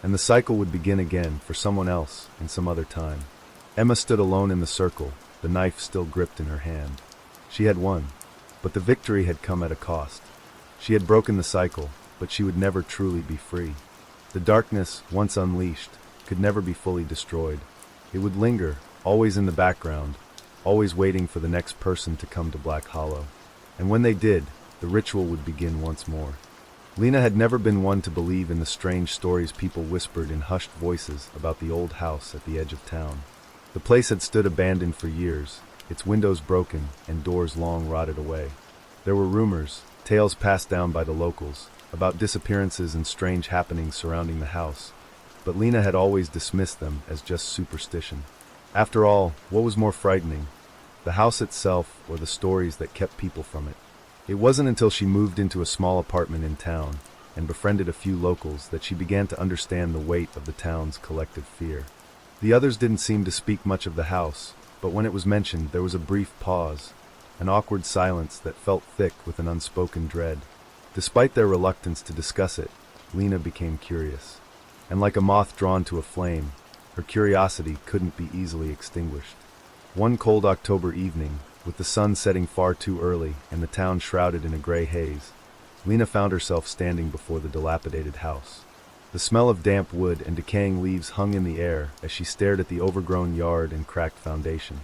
And the cycle would begin again for someone else in some other time. Emma stood alone in the circle, the knife still gripped in her hand. She had won. But the victory had come at a cost. She had broken the cycle, but she would never truly be free. The darkness, once unleashed, could never be fully destroyed. It would linger, always in the background, always waiting for the next person to come to Black Hollow. And when they did, the ritual would begin once more. Lena had never been one to believe in the strange stories people whispered in hushed voices about the old house at the edge of town. The place had stood abandoned for years, its windows broken and doors long rotted away. There were rumors, tales passed down by the locals, about disappearances and strange happenings surrounding the house, but Lena had always dismissed them as just superstition. After all, what was more frightening, the house itself or the stories that kept people from it? It wasn't until she moved into a small apartment in town and befriended a few locals that she began to understand the weight of the town's collective fear. The others didn't seem to speak much of the house, but when it was mentioned there was a brief pause, an awkward silence that felt thick with an unspoken dread. Despite their reluctance to discuss it, Lena became curious. And like a moth drawn to a flame, her curiosity couldn't be easily extinguished. One cold October evening, with the sun setting far too early and the town shrouded in a gray haze, Lena found herself standing before the dilapidated house. The smell of damp wood and decaying leaves hung in the air as she stared at the overgrown yard and cracked foundation.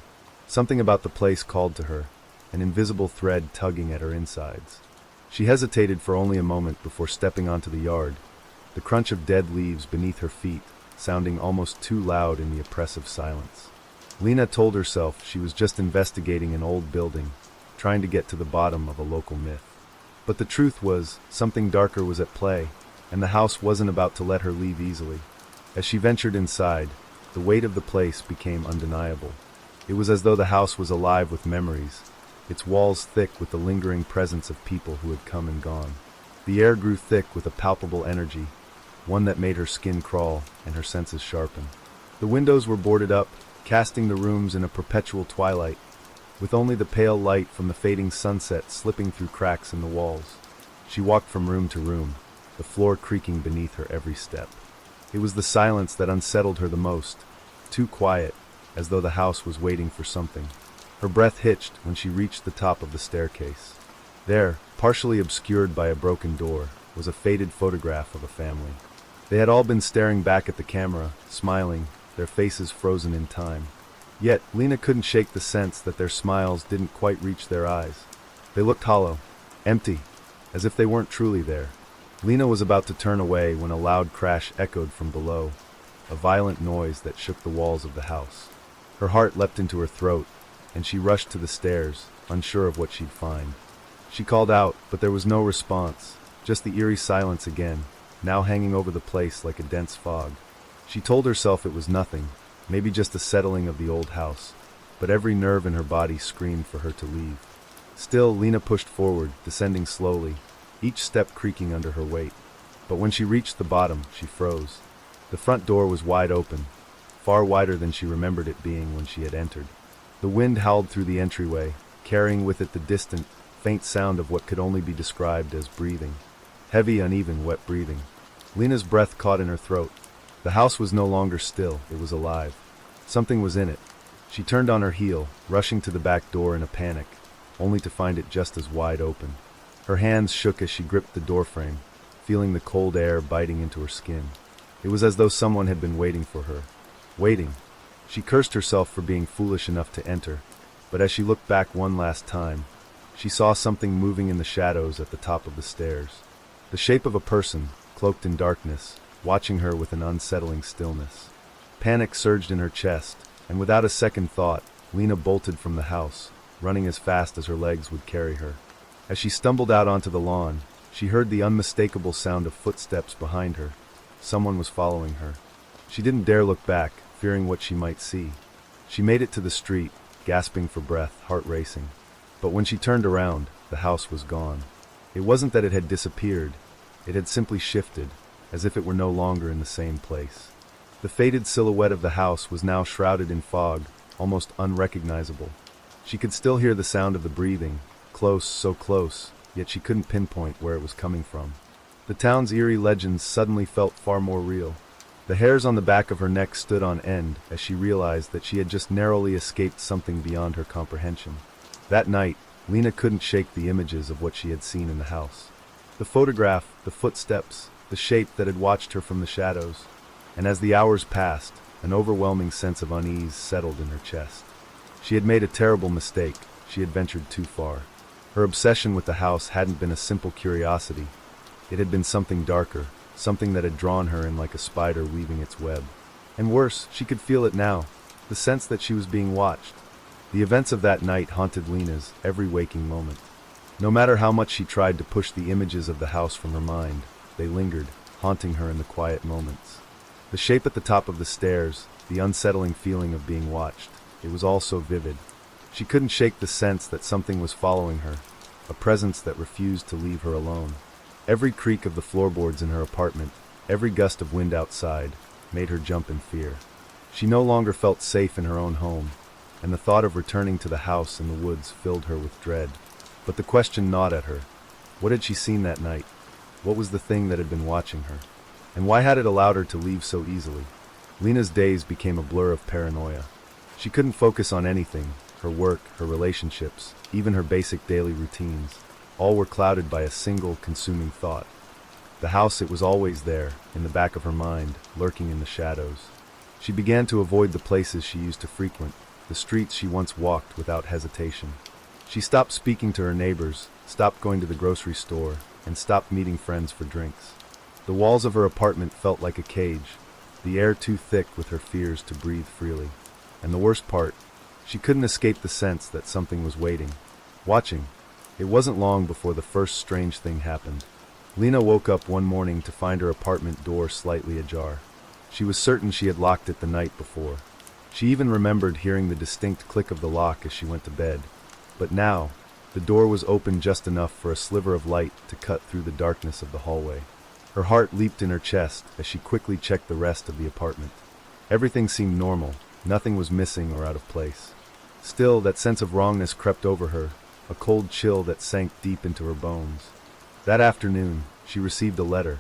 Something about the place called to her, an invisible thread tugging at her insides. She hesitated for only a moment before stepping onto the yard, the crunch of dead leaves beneath her feet sounding almost too loud in the oppressive silence. Lena told herself she was just investigating an old building, trying to get to the bottom of a local myth. But the truth was, something darker was at play, and the house wasn't about to let her leave easily. As she ventured inside, the weight of the place became undeniable. It was as though the house was alive with memories, its walls thick with the lingering presence of people who had come and gone. The air grew thick with a palpable energy, one that made her skin crawl and her senses sharpen. The windows were boarded up, casting the rooms in a perpetual twilight, with only the pale light from the fading sunset slipping through cracks in the walls. She walked from room to room, the floor creaking beneath her every step. It was the silence that unsettled her the most, too quiet, as though the house was waiting for something. Her breath hitched when she reached the top of the staircase. There, partially obscured by a broken door, was a faded photograph of a family. They had all been staring back at the camera, smiling, their faces frozen in time. Yet, Lena couldn't shake the sense that their smiles didn't quite reach their eyes. They looked hollow, empty, as if they weren't truly there. Lena was about to turn away when a loud crash echoed from below, a violent noise that shook the walls of the house. Her heart leapt into her throat, and she rushed to the stairs, unsure of what she'd find. She called out, but there was no response, just the eerie silence again, now hanging over the place like a dense fog. She told herself it was nothing, maybe just a settling of the old house, but every nerve in her body screamed for her to leave. Still, Lena pushed forward, descending slowly, each step creaking under her weight. But when she reached the bottom, she froze. The front door was wide open, far wider than she remembered it being when she had entered. The wind howled through the entryway, carrying with it the distant, faint sound of what could only be described as breathing. Heavy, uneven, wet breathing. Lena's breath caught in her throat. The house was no longer still, it was alive. Something was in it. She turned on her heel, rushing to the back door in a panic, only to find it just as wide open. Her hands shook as she gripped the doorframe, feeling the cold air biting into her skin. It was as though someone had been waiting for her. Waiting. She cursed herself for being foolish enough to enter, but as she looked back one last time, she saw something moving in the shadows at the top of the stairs. The shape of a person, cloaked in darkness, watching her with an unsettling stillness. Panic surged in her chest, and without a second thought, Lena bolted from the house, running as fast as her legs would carry her. As she stumbled out onto the lawn, she heard the unmistakable sound of footsteps behind her. Someone was following her. She didn't dare look back, fearing what she might see. She made it to the street, gasping for breath, heart racing. But when she turned around, the house was gone. It wasn't that it had disappeared, it had simply shifted, as if it were no longer in the same place. The faded silhouette of the house was now shrouded in fog, almost unrecognizable. She could still hear the sound of the breathing, close, so close, yet she couldn't pinpoint where it was coming from. The town's eerie legends suddenly felt far more real. The hairs on the back of her neck stood on end as she realized that she had just narrowly escaped something beyond her comprehension. That night, Lena couldn't shake the images of what she had seen in the house. The photograph, the footsteps, the shape that had watched her from the shadows. And as the hours passed, an overwhelming sense of unease settled in her chest. She had made a terrible mistake. She had ventured too far. Her obsession with the house hadn't been a simple curiosity. It had been something darker, something that had drawn her in like a spider weaving its web. And worse, she could feel it now, the sense that she was being watched. The events of that night haunted Lena's every waking moment. No matter how much she tried to push the images of the house from her mind, they lingered, haunting her in the quiet moments. The shape at the top of the stairs, the unsettling feeling of being watched, it was all so vivid. She couldn't shake the sense that something was following her, a presence that refused to leave her alone. Every creak of the floorboards in her apartment, every gust of wind outside, made her jump in fear. She no longer felt safe in her own home, and the thought of returning to the house in the woods filled her with dread. But the question gnawed at her. What had she seen that night? What was the thing that had been watching her? And why had it allowed her to leave so easily? Lena's days became a blur of paranoia. She couldn't focus on anything. Her work, her relationships, even her basic daily routines, all were clouded by a single consuming thought. The house, it was always there, in the back of her mind, lurking in the shadows. She began to avoid the places she used to frequent, the streets she once walked without hesitation. She stopped speaking to her neighbors, stopped going to the grocery store, and stopped meeting friends for drinks. The walls of her apartment felt like a cage, the air too thick with her fears to breathe freely. And the worst part, she couldn't escape the sense that something was waiting, watching. It wasn't long before the first strange thing happened. Lena woke up one morning to find her apartment door slightly ajar. She was certain she had locked it the night before. She even remembered hearing the distinct click of the lock as she went to bed. But now, the door was open just enough for a sliver of light to cut through the darkness of the hallway. Her heart leaped in her chest as she quickly checked the rest of the apartment. Everything seemed normal. Nothing was missing or out of place. Still, that sense of wrongness crept over her, a cold chill that sank deep into her bones. That afternoon, she received a letter,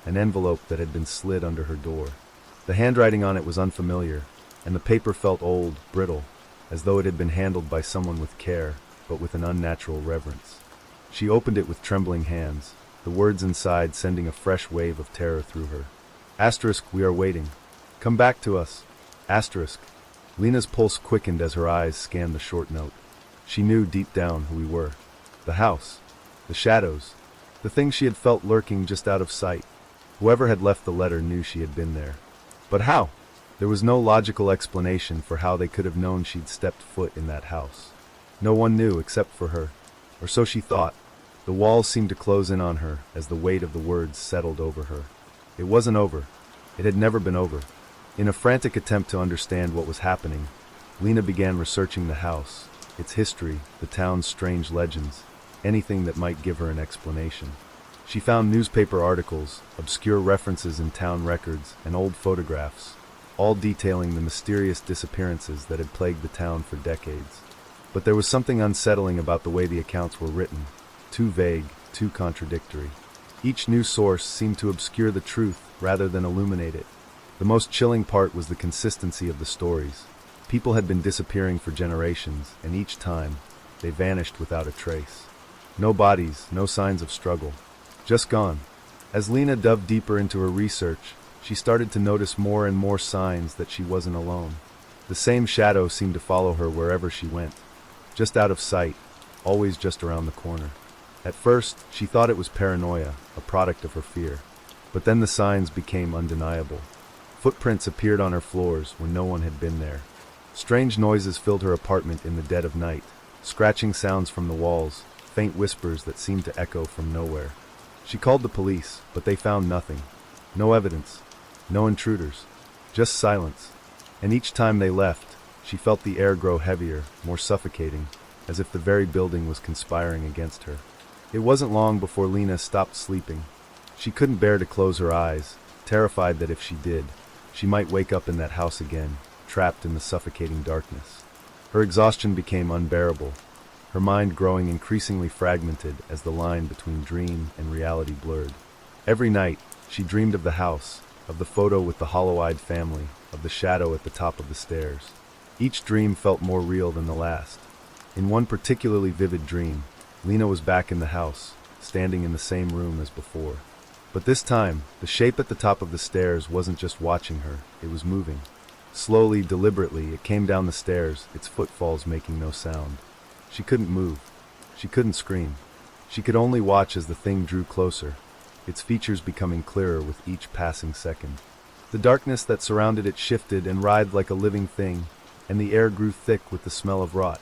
an envelope that had been slid under her door. The handwriting on it was unfamiliar, and the paper felt old, brittle, as though it had been handled by someone with care, but with an unnatural reverence. She opened it with trembling hands, the words inside sending a fresh wave of terror through her. Asterisk, we are waiting. Come back to us. Asterisk. Lena's pulse quickened as her eyes scanned the short note. She knew deep down who we were. The house. The shadows. The things she had felt lurking just out of sight. Whoever had left the letter knew she had been there. But how? There was no logical explanation for how they could have known she'd stepped foot in that house. No one knew except for her. Or so she thought. The walls seemed to close in on her as the weight of the words settled over her. It wasn't over. It had never been over. In a frantic attempt to understand what was happening, Lena began researching the house, its history, the town's strange legends, anything that might give her an explanation. She found newspaper articles, obscure references in town records, and old photographs, all detailing the mysterious disappearances that had plagued the town for decades. But there was something unsettling about the way the accounts were written, too vague, too contradictory. Each new source seemed to obscure the truth rather than illuminate it. The most chilling part was the consistency of the stories. People had been disappearing for generations, and each time, they vanished without a trace. No bodies, no signs of struggle. Just gone. As Lena dove deeper into her research, she started to notice more and more signs that she wasn't alone. The same shadow seemed to follow her wherever she went. Just out of sight, always just around the corner. At first, she thought it was paranoia, a product of her fear. But then the signs became undeniable. Footprints appeared on her floors when no one had been there. Strange noises filled her apartment in the dead of night, scratching sounds from the walls, faint whispers that seemed to echo from nowhere. She called the police, but they found nothing. No evidence, no intruders, just silence. And each time they left, she felt the air grow heavier, more suffocating, as if the very building was conspiring against her. It wasn't long before Lena stopped sleeping. She couldn't bear to close her eyes, terrified that if she did, she might wake up in that house again, trapped in the suffocating darkness. Her exhaustion became unbearable, her mind growing increasingly fragmented as the line between dream and reality blurred. Every night, she dreamed of the house, of the photo with the hollow-eyed family, of the shadow at the top of the stairs. Each dream felt more real than the last. In one particularly vivid dream, Lena was back in the house, standing in the same room as before. But this time, the shape at the top of the stairs wasn't just watching her, it was moving. Slowly, deliberately, it came down the stairs, its footfalls making no sound. She couldn't move. She couldn't scream. She could only watch as the thing drew closer, its features becoming clearer with each passing second. The darkness that surrounded it shifted and writhed like a living thing, and the air grew thick with the smell of rot.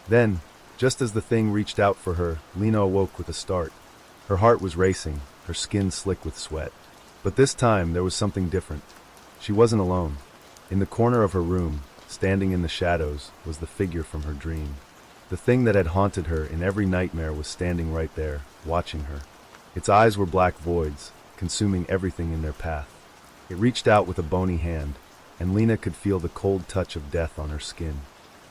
Then, just as the thing reached out for her, Lena awoke with a start. Her heart was racing, her skin slick with sweat. But this time, there was something different. She wasn't alone. In the corner of her room, standing in the shadows, was the figure from her dream. The thing that had haunted her in every nightmare was standing right there, watching her. Its eyes were black voids, consuming everything in their path. It reached out with a bony hand, and Lena could feel the cold touch of death on her skin.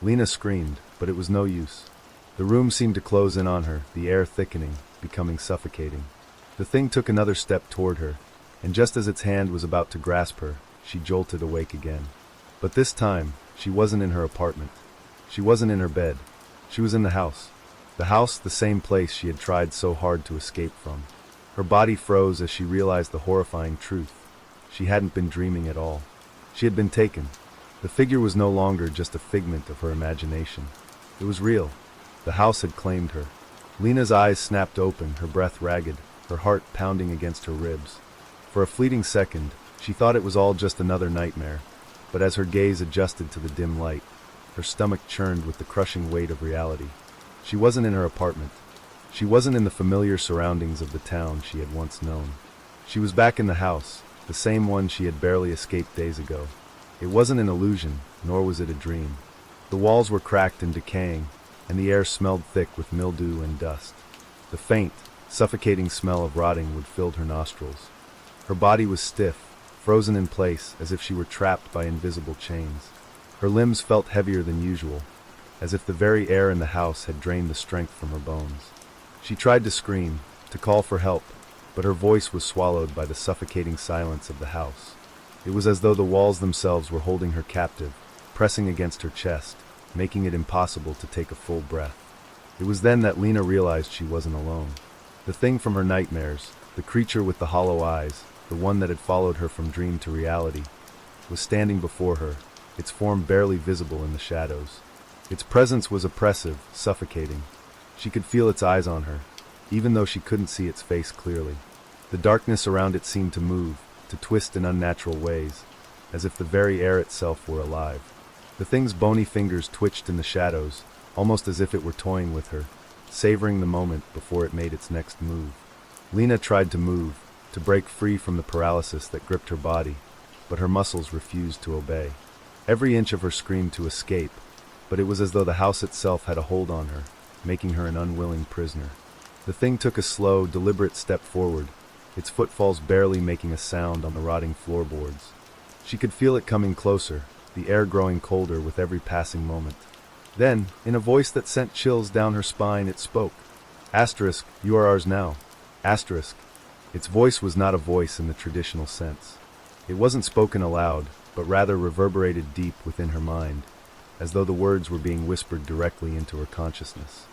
Lena screamed, but it was no use. The room seemed to close in on her, the air thickening, becoming suffocating. The thing took another step toward her, and just as its hand was about to grasp her, she jolted awake again. But this time, she wasn't in her apartment. She wasn't in her bed. She was in the house. The house, the same place she had tried so hard to escape from. Her body froze as she realized the horrifying truth. She hadn't been dreaming at all. She had been taken. The figure was no longer just a figment of her imagination. It was real. The house had claimed her. Lena's eyes snapped open, her breath ragged, her heart pounding against her ribs. For a fleeting second, she thought it was all just another nightmare, but as her gaze adjusted to the dim light, her stomach churned with the crushing weight of reality. She wasn't in her apartment. She wasn't in the familiar surroundings of the town she had once known. She was back in the house, the same one she had barely escaped days ago. It wasn't an illusion, nor was it a dream. The walls were cracked and decaying, and the air smelled thick with mildew and dust. The faint, suffocating smell of rotting wood filled her nostrils. Her body was stiff, frozen in place as if she were trapped by invisible chains. Her limbs felt heavier than usual, as if the very air in the house had drained the strength from her bones. She tried to scream, to call for help, but her voice was swallowed by the suffocating silence of the house. It was as though the walls themselves were holding her captive, pressing against her chest, making it impossible to take a full breath. It was then that Lena realized she wasn't alone. The thing from her nightmares, the creature with the hollow eyes, the one that had followed her from dream to reality, was standing before her, its form barely visible in the shadows. Its presence was oppressive, suffocating. She could feel its eyes on her, even though she couldn't see its face clearly. The darkness around it seemed to move, to twist in unnatural ways, as if the very air itself were alive. The thing's bony fingers twitched in the shadows, almost as if it were toying with her, savoring the moment before it made its next move. Lena tried to move, to break free from the paralysis that gripped her body, but her muscles refused to obey. Every inch of her screamed to escape, but it was as though the house itself had a hold on her, making her an unwilling prisoner. The thing took a slow, deliberate step forward, its footfalls barely making a sound on the rotting floorboards. She could feel it coming closer, the air growing colder with every passing moment. Then, in a voice that sent chills down her spine, it spoke. Asterisk, you are ours now. Asterisk. Its voice was not a voice in the traditional sense. It wasn't spoken aloud, but rather reverberated deep within her mind, as though the words were being whispered directly into her consciousness.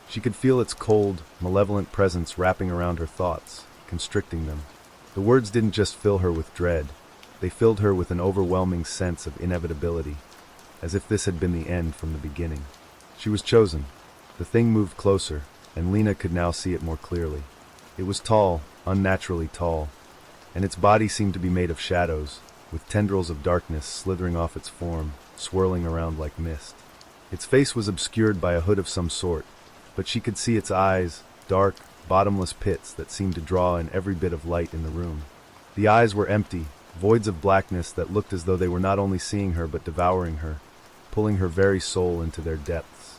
She could feel its cold, malevolent presence wrapping around her thoughts, constricting them. The words didn't just fill her with dread, they filled her with an overwhelming sense of inevitability, as if this had been the end from the beginning. She was chosen. The thing moved closer, and Lena could now see it more clearly. It was tall, unnaturally tall, and its body seemed to be made of shadows, with tendrils of darkness slithering off its form, swirling around like mist. Its face was obscured by a hood of some sort, but she could see its eyes, dark, bottomless pits that seemed to draw in every bit of light in the room. The eyes were empty, voids of blackness that looked as though they were not only seeing her but devouring her, pulling her very soul into their depths.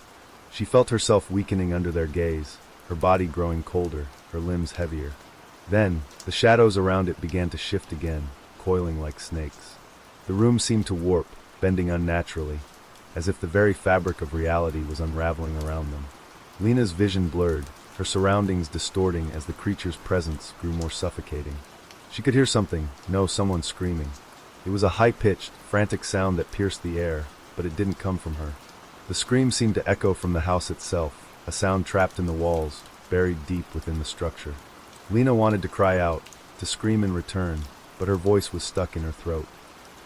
She felt herself weakening under their gaze, her body growing colder, her limbs heavier. Then, the shadows around it began to shift again, coiling like snakes. The room seemed to warp, bending unnaturally, as if the very fabric of reality was unraveling around them. Lena's vision blurred, her surroundings distorting as the creature's presence grew more suffocating. She could hear something, no, someone screaming. It was a high-pitched, frantic sound that pierced the air, but it didn't come from her. The scream seemed to echo from the house itself, a sound trapped in the walls, buried deep within the structure. Lena wanted to cry out, to scream in return, but her voice was stuck in her throat.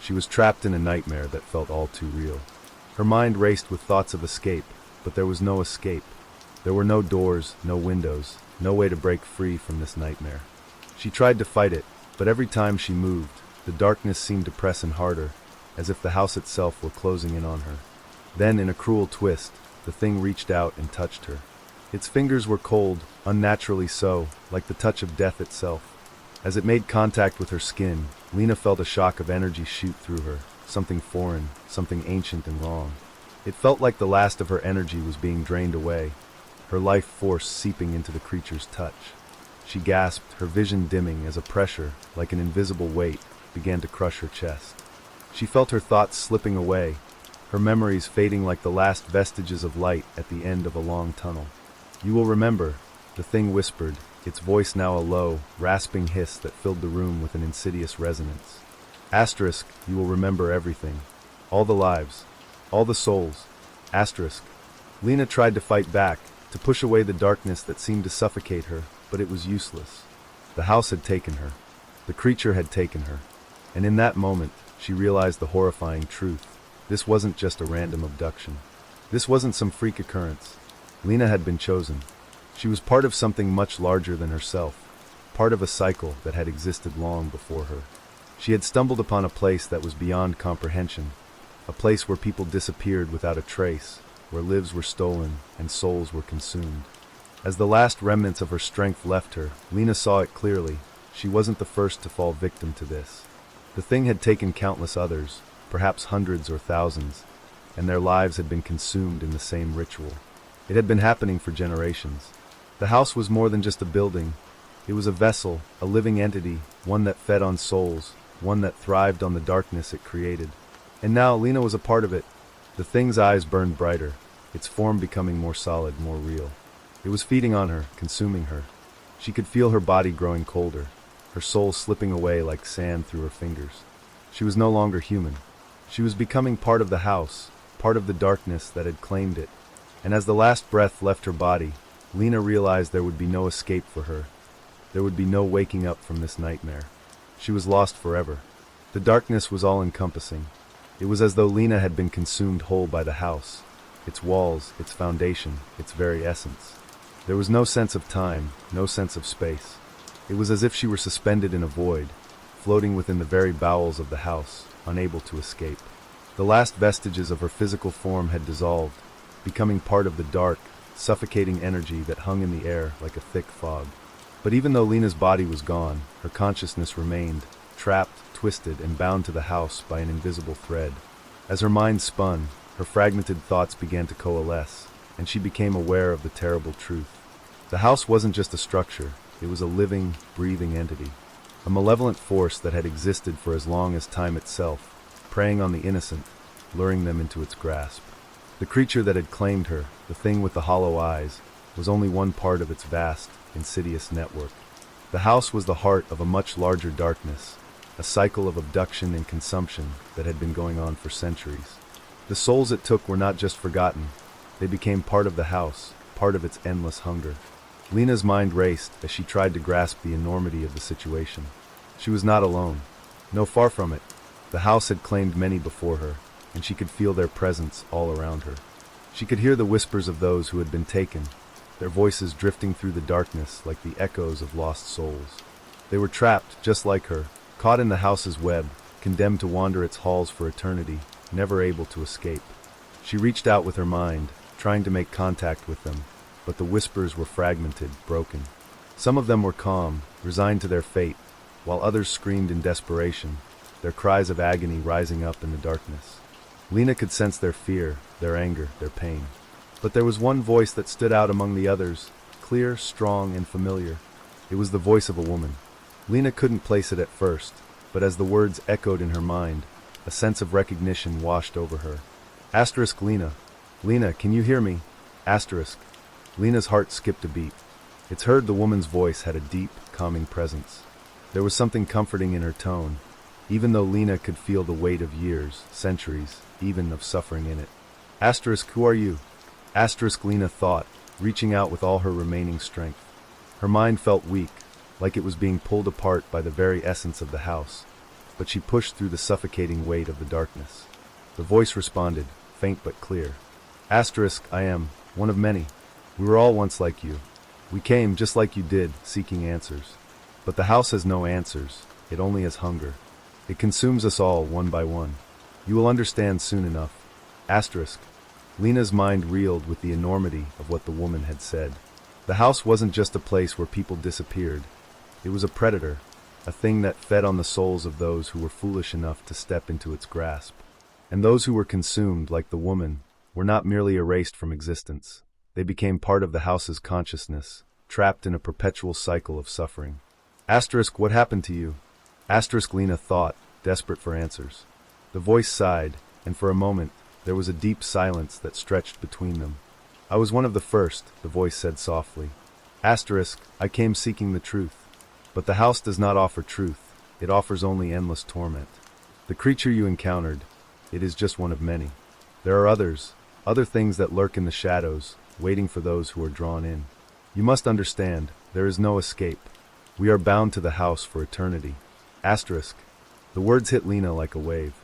She was trapped in a nightmare that felt all too real. Her mind raced with thoughts of escape, but there was no escape. There were no doors, no windows, no way to break free from this nightmare. She tried to fight it, but every time she moved, the darkness seemed to press in harder, as if the house itself were closing in on her. Then, in a cruel twist, the thing reached out and touched her. Its fingers were cold, unnaturally so, like the touch of death itself. As it made contact with her skin, Lena felt a shock of energy shoot through her, something foreign, something ancient and wrong. It felt like the last of her energy was being drained away, her life force seeping into the creature's touch. She gasped, her vision dimming as a pressure, like an invisible weight, began to crush her chest. She felt her thoughts slipping away, her memories fading like the last vestiges of light at the end of a long tunnel. "You will remember," the thing whispered, its voice now a low, rasping hiss that filled the room with an insidious resonance. Asterisk, you will remember everything. All the lives. All the souls. Asterisk. Lena tried to fight back, to push away the darkness that seemed to suffocate her, but it was useless. The house had taken her. The creature had taken her. And in that moment, she realized the horrifying truth. This wasn't just a random abduction. This wasn't some freak occurrence. Lena had been chosen. She was part of something much larger than herself, part of a cycle that had existed long before her. She had stumbled upon a place that was beyond comprehension, a place where people disappeared without a trace, where lives were stolen and souls were consumed. As the last remnants of her strength left her, Lena saw it clearly. She wasn't the first to fall victim to this. The thing had taken countless others, perhaps hundreds or thousands, and their lives had been consumed in the same ritual. It had been happening for generations. The house was more than just a building. It was a vessel, a living entity, one that fed on souls, one that thrived on the darkness it created. And now Lena was a part of it. The thing's eyes burned brighter, its form becoming more solid, more real. It was feeding on her, consuming her. She could feel her body growing colder, her soul slipping away like sand through her fingers. She was no longer human. She was becoming part of the house, part of the darkness that had claimed it. And as the last breath left her body, Lena realized there would be no escape for her. There would be no waking up from this nightmare. She was lost forever. The darkness was all-encompassing. It was as though Lena had been consumed whole by the house, its walls, its foundation, its very essence. There was no sense of time, no sense of space. It was as if she were suspended in a void, floating within the very bowels of the house, unable to escape. The last vestiges of her physical form had dissolved, becoming part of the dark, suffocating energy that hung in the air like a thick fog. But even though Lena's body was gone, her consciousness remained, trapped, twisted, and bound to the house by an invisible thread. As her mind spun, her fragmented thoughts began to coalesce, and she became aware of the terrible truth. The house wasn't just a structure, it was a living, breathing entity. A malevolent force that had existed for as long as time itself, preying on the innocent, luring them into its grasp. The creature that had claimed her, the thing with the hollow eyes, was only one part of its vast, insidious network. The house was the heart of a much larger darkness, a cycle of abduction and consumption that had been going on for centuries. The souls it took were not just forgotten, they became part of the house, part of its endless hunger. Lena's mind raced as she tried to grasp the enormity of the situation. She was not alone. No, far from it. The house had claimed many before her, and she could feel their presence all around her. She could hear the whispers of those who had been taken, their voices drifting through the darkness like the echoes of lost souls. They were trapped, just like her, caught in the house's web, condemned to wander its halls for eternity, never able to escape. She reached out with her mind, trying to make contact with them, but the whispers were fragmented, broken. Some of them were calm, resigned to their fate, while others screamed in desperation, their cries of agony rising up in the darkness. Lena could sense their fear, their anger, their pain. But there was one voice that stood out among the others, clear, strong, and familiar. It was the voice of a woman. Lena couldn't place it at first, but as the words echoed in her mind, a sense of recognition washed over her. Asterisk Lena. Lena, can you hear me? Asterisk. Lena's heart skipped a beat. It's heard the woman's voice had a deep, calming presence. There was something comforting in her tone, even though Lena could feel the weight of years, centuries, even of suffering in it. Asterisk, who are you? Asterisk, Lena thought, reaching out with all her remaining strength. Her mind felt weak, like it was being pulled apart by the very essence of the house, but she pushed through the suffocating weight of the darkness. The voice responded, faint but clear. Asterisk, I am, one of many. We were all once like you. We came, just like you did, seeking answers. But the house has no answers, it only has hunger. It consumes us all, one by one. You will understand soon enough. Asterisk. Lena's mind reeled with the enormity of what the woman had said. The house wasn't just a place where people disappeared. It was a predator, a thing that fed on the souls of those who were foolish enough to step into its grasp. And those who were consumed, like the woman, were not merely erased from existence. They became part of the house's consciousness, trapped in a perpetual cycle of suffering. Asterisk, what happened to you? Asterisk, Lena thought, desperate for answers. The voice sighed, and for a moment, there was a deep silence that stretched between them. I was one of the first, the voice said softly. Asterisk, I came seeking the truth. But the house does not offer truth, it offers only endless torment. The creature you encountered, it is just one of many. There are others, other things that lurk in the shadows, waiting for those who are drawn in. You must understand, there is no escape. We are bound to the house for eternity. Asterisk. The words hit Lena like a wave.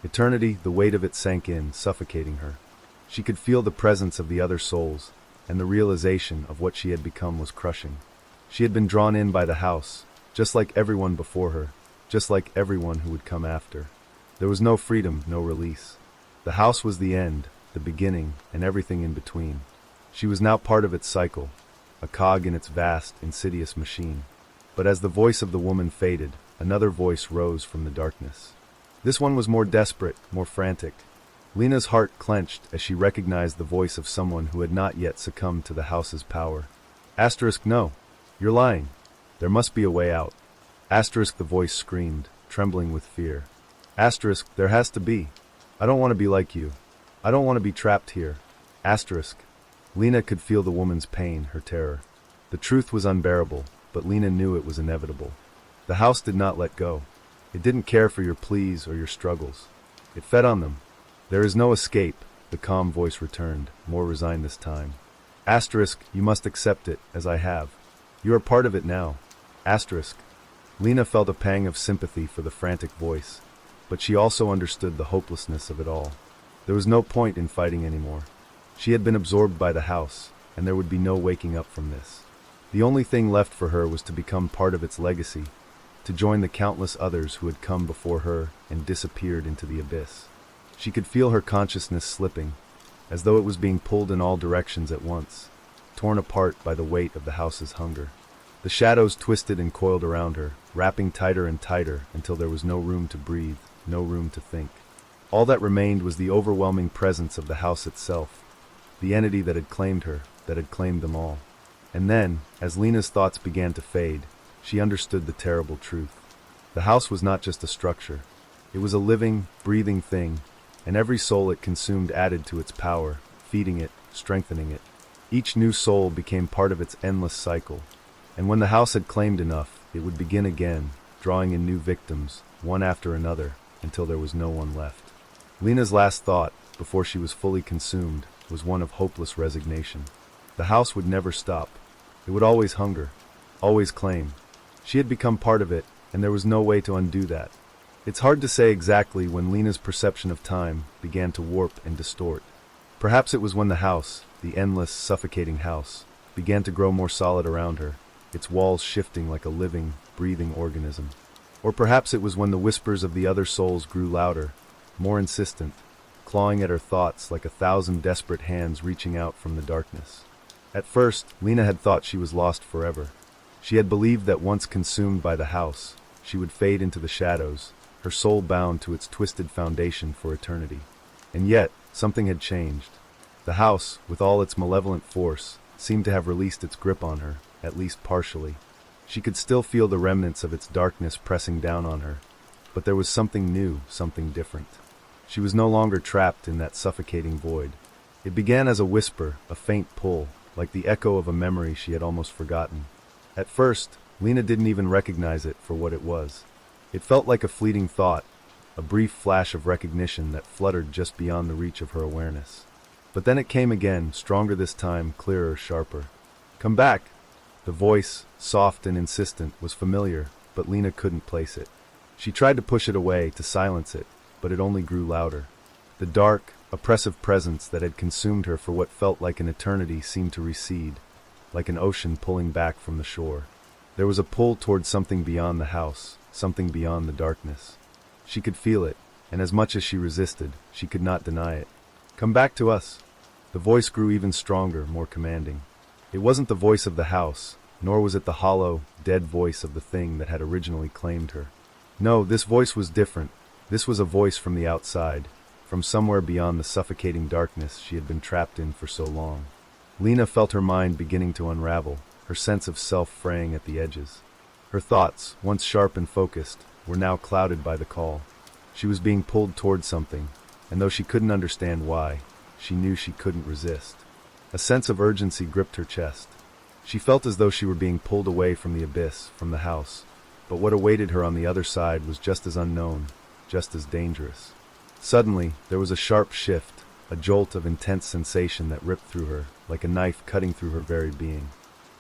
Eternity, the weight of it sank in, suffocating her. She could feel the presence of the other souls, and the realization of what she had become was crushing. She had been drawn in by the house, just like everyone before her, just like everyone who would come after. There was no freedom, no release. The house was the end, the beginning, and everything in between. She was now part of its cycle, a cog in its vast, insidious machine. But as the voice of the woman faded, another voice rose from the darkness. This one was more desperate, more frantic. Lena's heart clenched as she recognized the voice of someone who had not yet succumbed to the house's power. Asterisk, no. You're lying. There must be a way out. Asterisk, the voice screamed, trembling with fear. Asterisk, there has to be. I don't want to be like you. I don't want to be trapped here. Asterisk. Lena could feel the woman's pain, her terror. The truth was unbearable, but Lena knew it was inevitable. The house did not let go. It didn't care for your pleas or your struggles. It fed on them. There is no escape, the calm voice returned, more resigned this time. Asterisk, you must accept it, as I have. You are part of it now. Asterisk. Lena felt a pang of sympathy for the frantic voice, but she also understood the hopelessness of it all. There was no point in fighting anymore. She had been absorbed by the house, and there would be no waking up from this. The only thing left for her was to become part of its legacy, to join the countless others who had come before her and disappeared into the abyss. She could feel her consciousness slipping, as though it was being pulled in all directions at once, torn apart by the weight of the house's hunger. The shadows twisted and coiled around her, wrapping tighter and tighter until there was no room to breathe, no room to think. All that remained was the overwhelming presence of the house itself, the entity that had claimed her, that had claimed them all. And then, as Lena's thoughts began to fade, she understood the terrible truth. The house was not just a structure. It was a living, breathing thing, and every soul it consumed added to its power, feeding it, strengthening it. Each new soul became part of its endless cycle, and when the house had claimed enough, it would begin again, drawing in new victims, one after another, until there was no one left. Lena's last thought, before she was fully consumed, was one of hopeless resignation. The house would never stop. It would always hunger, always claim. She had become part of it, and there was no way to undo that. It's hard to say exactly when Lena's perception of time began to warp and distort. Perhaps it was when the house, the endless, suffocating house, began to grow more solid around her, its walls shifting like a living, breathing organism. Or perhaps it was when the whispers of the other souls grew louder, more insistent, clawing at her thoughts like 1,000 desperate hands reaching out from the darkness. At first, Lena had thought she was lost forever. She had believed that once consumed by the house, she would fade into the shadows, her soul bound to its twisted foundation for eternity. And yet, something had changed. The house, with all its malevolent force, seemed to have released its grip on her, at least partially. She could still feel the remnants of its darkness pressing down on her, but there was something new, something different. She was no longer trapped in that suffocating void. It began as a whisper, a faint pull, like the echo of a memory she had almost forgotten. At first, Lena didn't even recognize it for what it was. It felt like a fleeting thought, a brief flash of recognition that fluttered just beyond the reach of her awareness. But then it came again, stronger this time, clearer, sharper. "Come back!" The voice, soft and insistent, was familiar, but Lena couldn't place it. She tried to push it away, to silence it, but it only grew louder. The dark, oppressive presence that had consumed her for what felt like an eternity seemed to recede, like an ocean pulling back from the shore. There was a pull toward something beyond the house, something beyond the darkness. She could feel it, and as much as she resisted, she could not deny it. "Come back to us!" The voice grew even stronger, more commanding. It wasn't the voice of the house, nor was it the hollow, dead voice of the thing that had originally claimed her. No, this voice was different. This was a voice from the outside, from somewhere beyond the suffocating darkness she had been trapped in for so long. Lena felt her mind beginning to unravel, her sense of self fraying at the edges. Her thoughts, once sharp and focused, were now clouded by the call. She was being pulled toward something, and though she couldn't understand why, she knew she couldn't resist. A sense of urgency gripped her chest. She felt as though she were being pulled away from the abyss, from the house, but what awaited her on the other side was just as unknown, just as dangerous. Suddenly, there was a sharp shift, a jolt of intense sensation that ripped through her, like a knife cutting through her very being.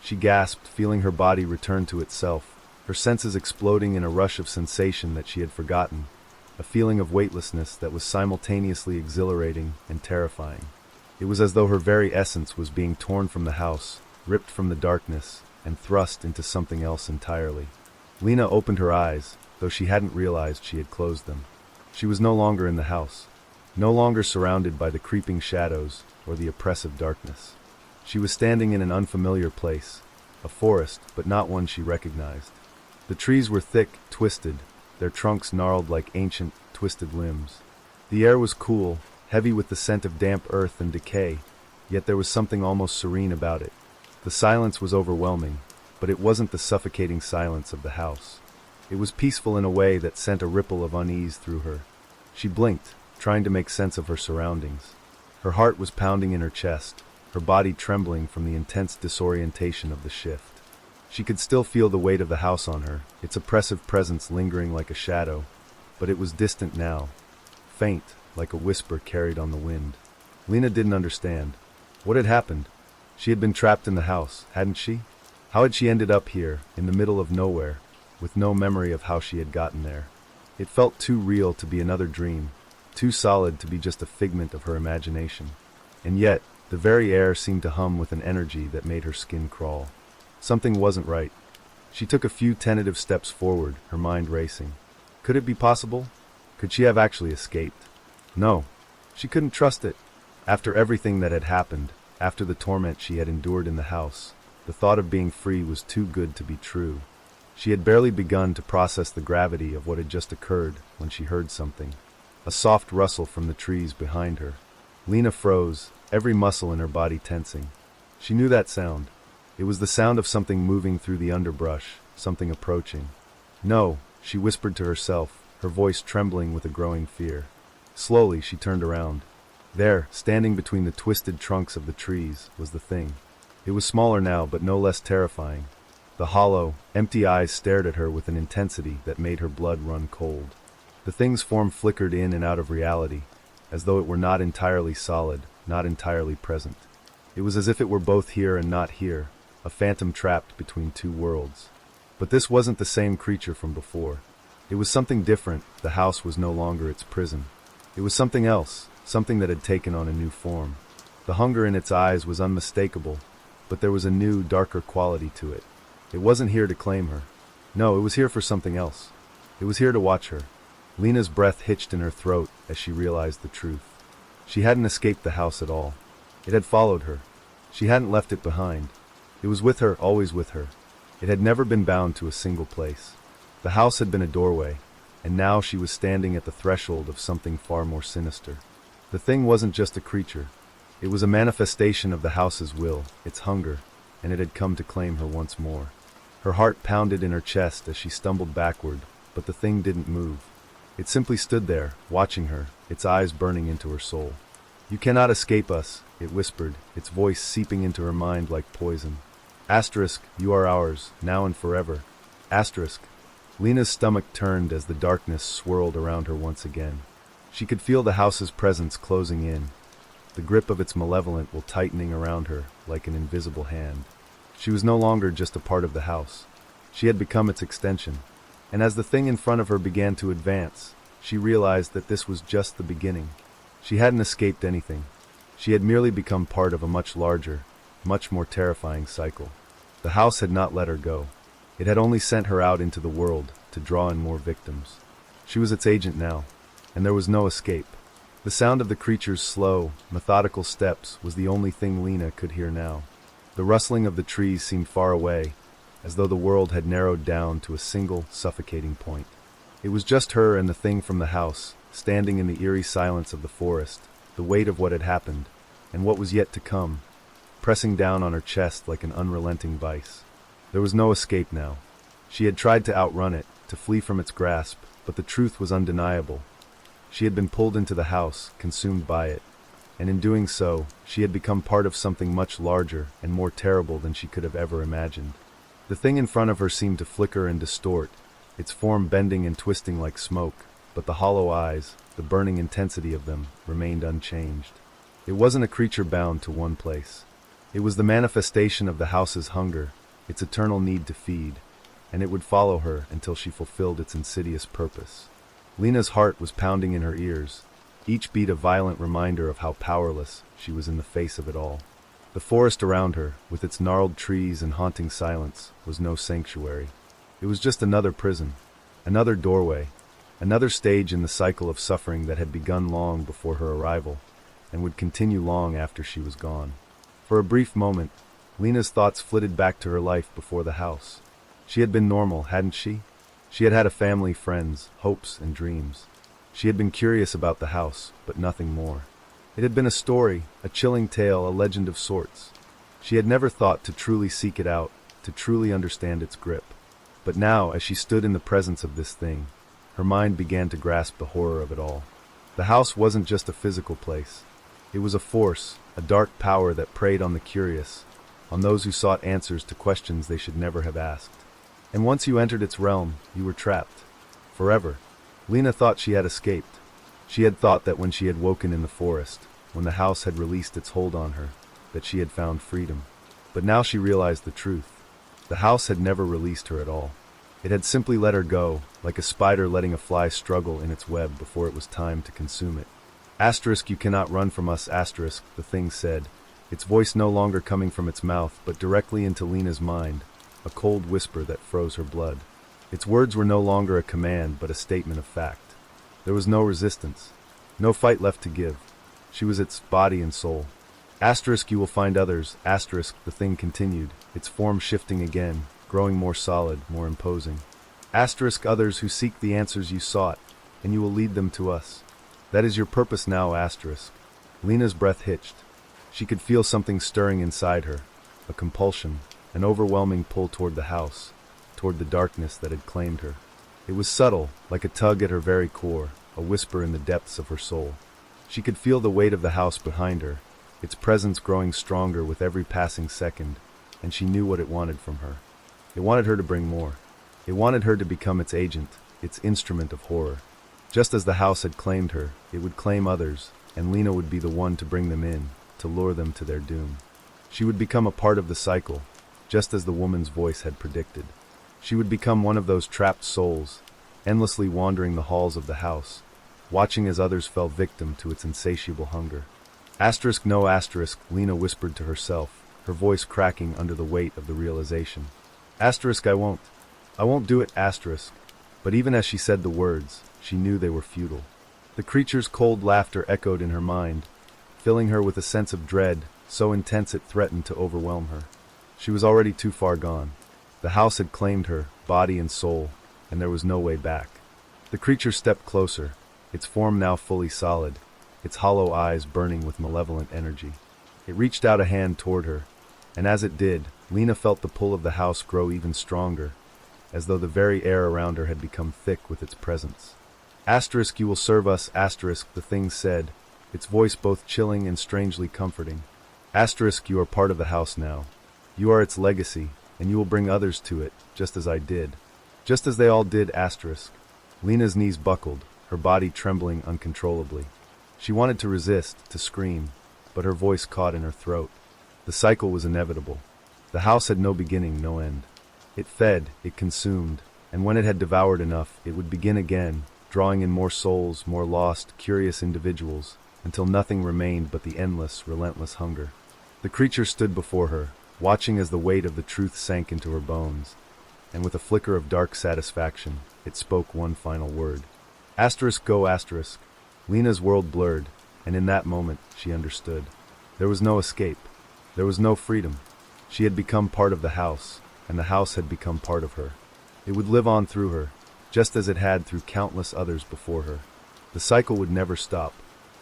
She gasped, feeling her body return to itself, her senses exploding in a rush of sensation that she had forgotten, a feeling of weightlessness that was simultaneously exhilarating and terrifying. It was as though her very essence was being torn from the house, ripped from the darkness, and thrust into something else entirely. Lena opened her eyes, though she hadn't realized she had closed them. She was no longer in the house, no longer surrounded by the creeping shadows or the oppressive darkness. She was standing in an unfamiliar place, a forest, but not one she recognized. The trees were thick, twisted, their trunks gnarled like ancient, twisted limbs. The air was cool, heavy with the scent of damp earth and decay, yet there was something almost serene about it. The silence was overwhelming, but it wasn't the suffocating silence of the house. It was peaceful in a way that sent a ripple of unease through her. She blinked, trying to make sense of her surroundings. Her heart was pounding in her chest, her body trembling from the intense disorientation of the shift. She could still feel the weight of the house on her, its oppressive presence lingering like a shadow, but it was distant now, faint, like a whisper carried on the wind. Lena didn't understand. What had happened? She had been trapped in the house, hadn't she? How had she ended up here, in the middle of nowhere, with no memory of how she had gotten there? It felt too real to be another dream, too solid to be just a figment of her imagination. And yet, the very air seemed to hum with an energy that made her skin crawl. Something wasn't right. She took a few tentative steps forward, her mind racing. Could it be possible? Could she have actually escaped? No, she couldn't trust it. After everything that had happened, after the torment she had endured in the house, the thought of being free was too good to be true. She had barely begun to process the gravity of what had just occurred when she heard something. A soft rustle from the trees behind her. Lena froze, every muscle in her body tensing. She knew that sound. It was the sound of something moving through the underbrush, something approaching. "No," she whispered to herself, her voice trembling with a growing fear. Slowly, she turned around. There, standing between the twisted trunks of the trees, was the thing. It was smaller now, but no less terrifying. The hollow, empty eyes stared at her with an intensity that made her blood run cold. The thing's form flickered in and out of reality, as though it were not entirely solid, not entirely present. It was as if it were both here and not here, a phantom trapped between two worlds. But this wasn't the same creature from before. It was something different. The house was no longer its prison. It was something else, something that had taken on a new form. The hunger in its eyes was unmistakable, but there was a new, darker quality to it. It wasn't here to claim her. No, it was here for something else. It was here to watch her. Lena's breath hitched in her throat as she realized the truth. She hadn't escaped the house at all. It had followed her. She hadn't left it behind. It was with her, always with her. It had never been bound to a single place. The house had been a doorway, and now she was standing at the threshold of something far more sinister. The thing wasn't just a creature. It was a manifestation of the house's will, its hunger, and it had come to claim her once more. Her heart pounded in her chest as she stumbled backward, but the thing didn't move. It simply stood there, watching her, its eyes burning into her soul. "You cannot escape us," it whispered, its voice seeping into her mind like poison. Asterisk, "You are ours, now and forever." Asterisk. Lena's stomach turned as the darkness swirled around her once again. She could feel the house's presence closing in. the grip of its malevolent will tightening around her like an invisible hand. She was no longer just a part of the house. She had become its extension. And as the thing in front of her began to advance, she realized that this was just the beginning. She hadn't escaped anything. She had merely become part of a much larger, much more terrifying cycle. The house had not let her go. It had only sent her out into the world to draw in more victims. She was its agent now, and there was no escape. The sound of the creature's slow, methodical steps was the only thing Lena could hear now. The rustling of the trees seemed far away, as though the world had narrowed down to a single, suffocating point. It was just her and the thing from the house, standing in the eerie silence of the forest, the weight of what had happened, and what was yet to come, pressing down on her chest like an unrelenting vice. There was no escape now. She had tried to outrun it, to flee from its grasp, but the truth was undeniable. She had been pulled into the house, consumed by it, and in doing so, she had become part of something much larger and more terrible than she could have ever imagined. The thing in front of her seemed to flicker and distort, its form bending and twisting like smoke, but the hollow eyes, the burning intensity of them, remained unchanged. It wasn't a creature bound to one place. It was the manifestation of the house's hunger, its eternal need to feed, and it would follow her until she fulfilled its insidious purpose. Lena's heart was pounding in her ears, each beat a violent reminder of how powerless she was in the face of it all. The forest around her, with its gnarled trees and haunting silence, was no sanctuary. It was just another prison, another doorway, another stage in the cycle of suffering that had begun long before her arrival, and would continue long after she was gone. For a brief moment, Lena's thoughts flitted back to her life before the house. She had been normal, hadn't she? She had had a family, friends, hopes, and dreams. She had been curious about the house, but nothing more. It had been a story, a chilling tale, a legend of sorts. She had never thought to truly seek it out, to truly understand its grip. But now, as she stood in the presence of this thing, her mind began to grasp the horror of it all. The house wasn't just a physical place. It was a force, a dark power that preyed on the curious, on those who sought answers to questions they should never have asked. And once you entered its realm, you were trapped. Forever. Lena thought she had escaped. She had thought that when she had woken in the forest, when the house had released its hold on her, that she had found freedom. But now she realized the truth. The house had never released her at all. It had simply let her go, like a spider letting a fly struggle in its web before it was time to consume it. Asterisk, you cannot run from us, asterisk, the thing said, its voice no longer coming from its mouth, but directly into Lena's mind, a cold whisper that froze her blood. Its words were no longer a command, but a statement of fact. There was no resistance, no fight left to give. She was its body and soul. Asterisk, you will find others, asterisk, the thing continued, its form shifting again, growing more solid, more imposing. Asterisk, others who seek the answers you sought, and you will lead them to us. That is your purpose now, asterisk. Lena's breath hitched. She could feel something stirring inside her, a compulsion, an overwhelming pull toward the house, toward the darkness that had claimed her. It was subtle, like a tug at her very core, a whisper in the depths of her soul. She could feel the weight of the house behind her, its presence growing stronger with every passing second, and she knew what it wanted from her. It wanted her to bring more. It wanted her to become its agent, its instrument of horror. Just as the house had claimed her, it would claim others, and Lena would be the one to bring them in, to lure them to their doom. She would become a part of the cycle, just as the woman's voice had predicted. She would become one of those trapped souls, endlessly wandering the halls of the house, watching as others fell victim to its insatiable hunger. Asterisk, no, asterisk, Lena whispered to herself, her voice cracking under the weight of the realization. Asterisk, I won't do it, asterisk. But even as she said the words, she knew they were futile. The creature's cold laughter echoed in her mind, filling her with a sense of dread, so intense it threatened to overwhelm her. She was already too far gone. The house had claimed her, body and soul, and there was no way back. The creature stepped closer, its form now fully solid, its hollow eyes burning with malevolent energy. It reached out a hand toward her, and as it did, Lena felt the pull of the house grow even stronger, as though the very air around her had become thick with its presence. Asterisk, you will serve us, asterisk, the thing said, its voice both chilling and strangely comforting. Asterisk, you are part of the house now. You are its legacy, and you will bring others to it, just as I did. Just as they all did, asterisk. Lena's knees buckled, her body trembling uncontrollably. She wanted to resist, to scream, but her voice caught in her throat. The cycle was inevitable. The house had no beginning, no end. It fed, it consumed, and when it had devoured enough, it would begin again, drawing in more souls, more lost, curious individuals, until nothing remained but the endless, relentless hunger. The creature stood before her, watching as the weight of the truth sank into her bones, and with a flicker of dark satisfaction, it spoke one final word. Go asterisk. Lena's world blurred, and in that moment, she understood. There was no escape. There was no freedom. She had become part of the house, and the house had become part of her. It would live on through her, just as it had through countless others before her. The cycle would never stop.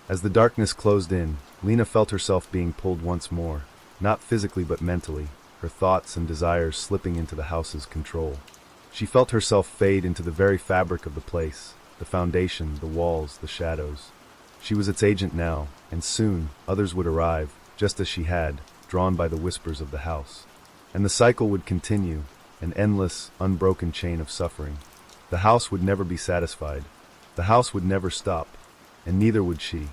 As the darkness closed in, Lena felt herself being pulled once more, not physically but mentally, her thoughts and desires slipping into the house's control. She felt herself fade into the very fabric of the place, the foundation, the walls, the shadows. She was its agent now, and soon others would arrive, just as she had, drawn by the whispers of the house. And the cycle would continue, an endless, unbroken chain of suffering. The house would never be satisfied. The house would never stop, and neither would she.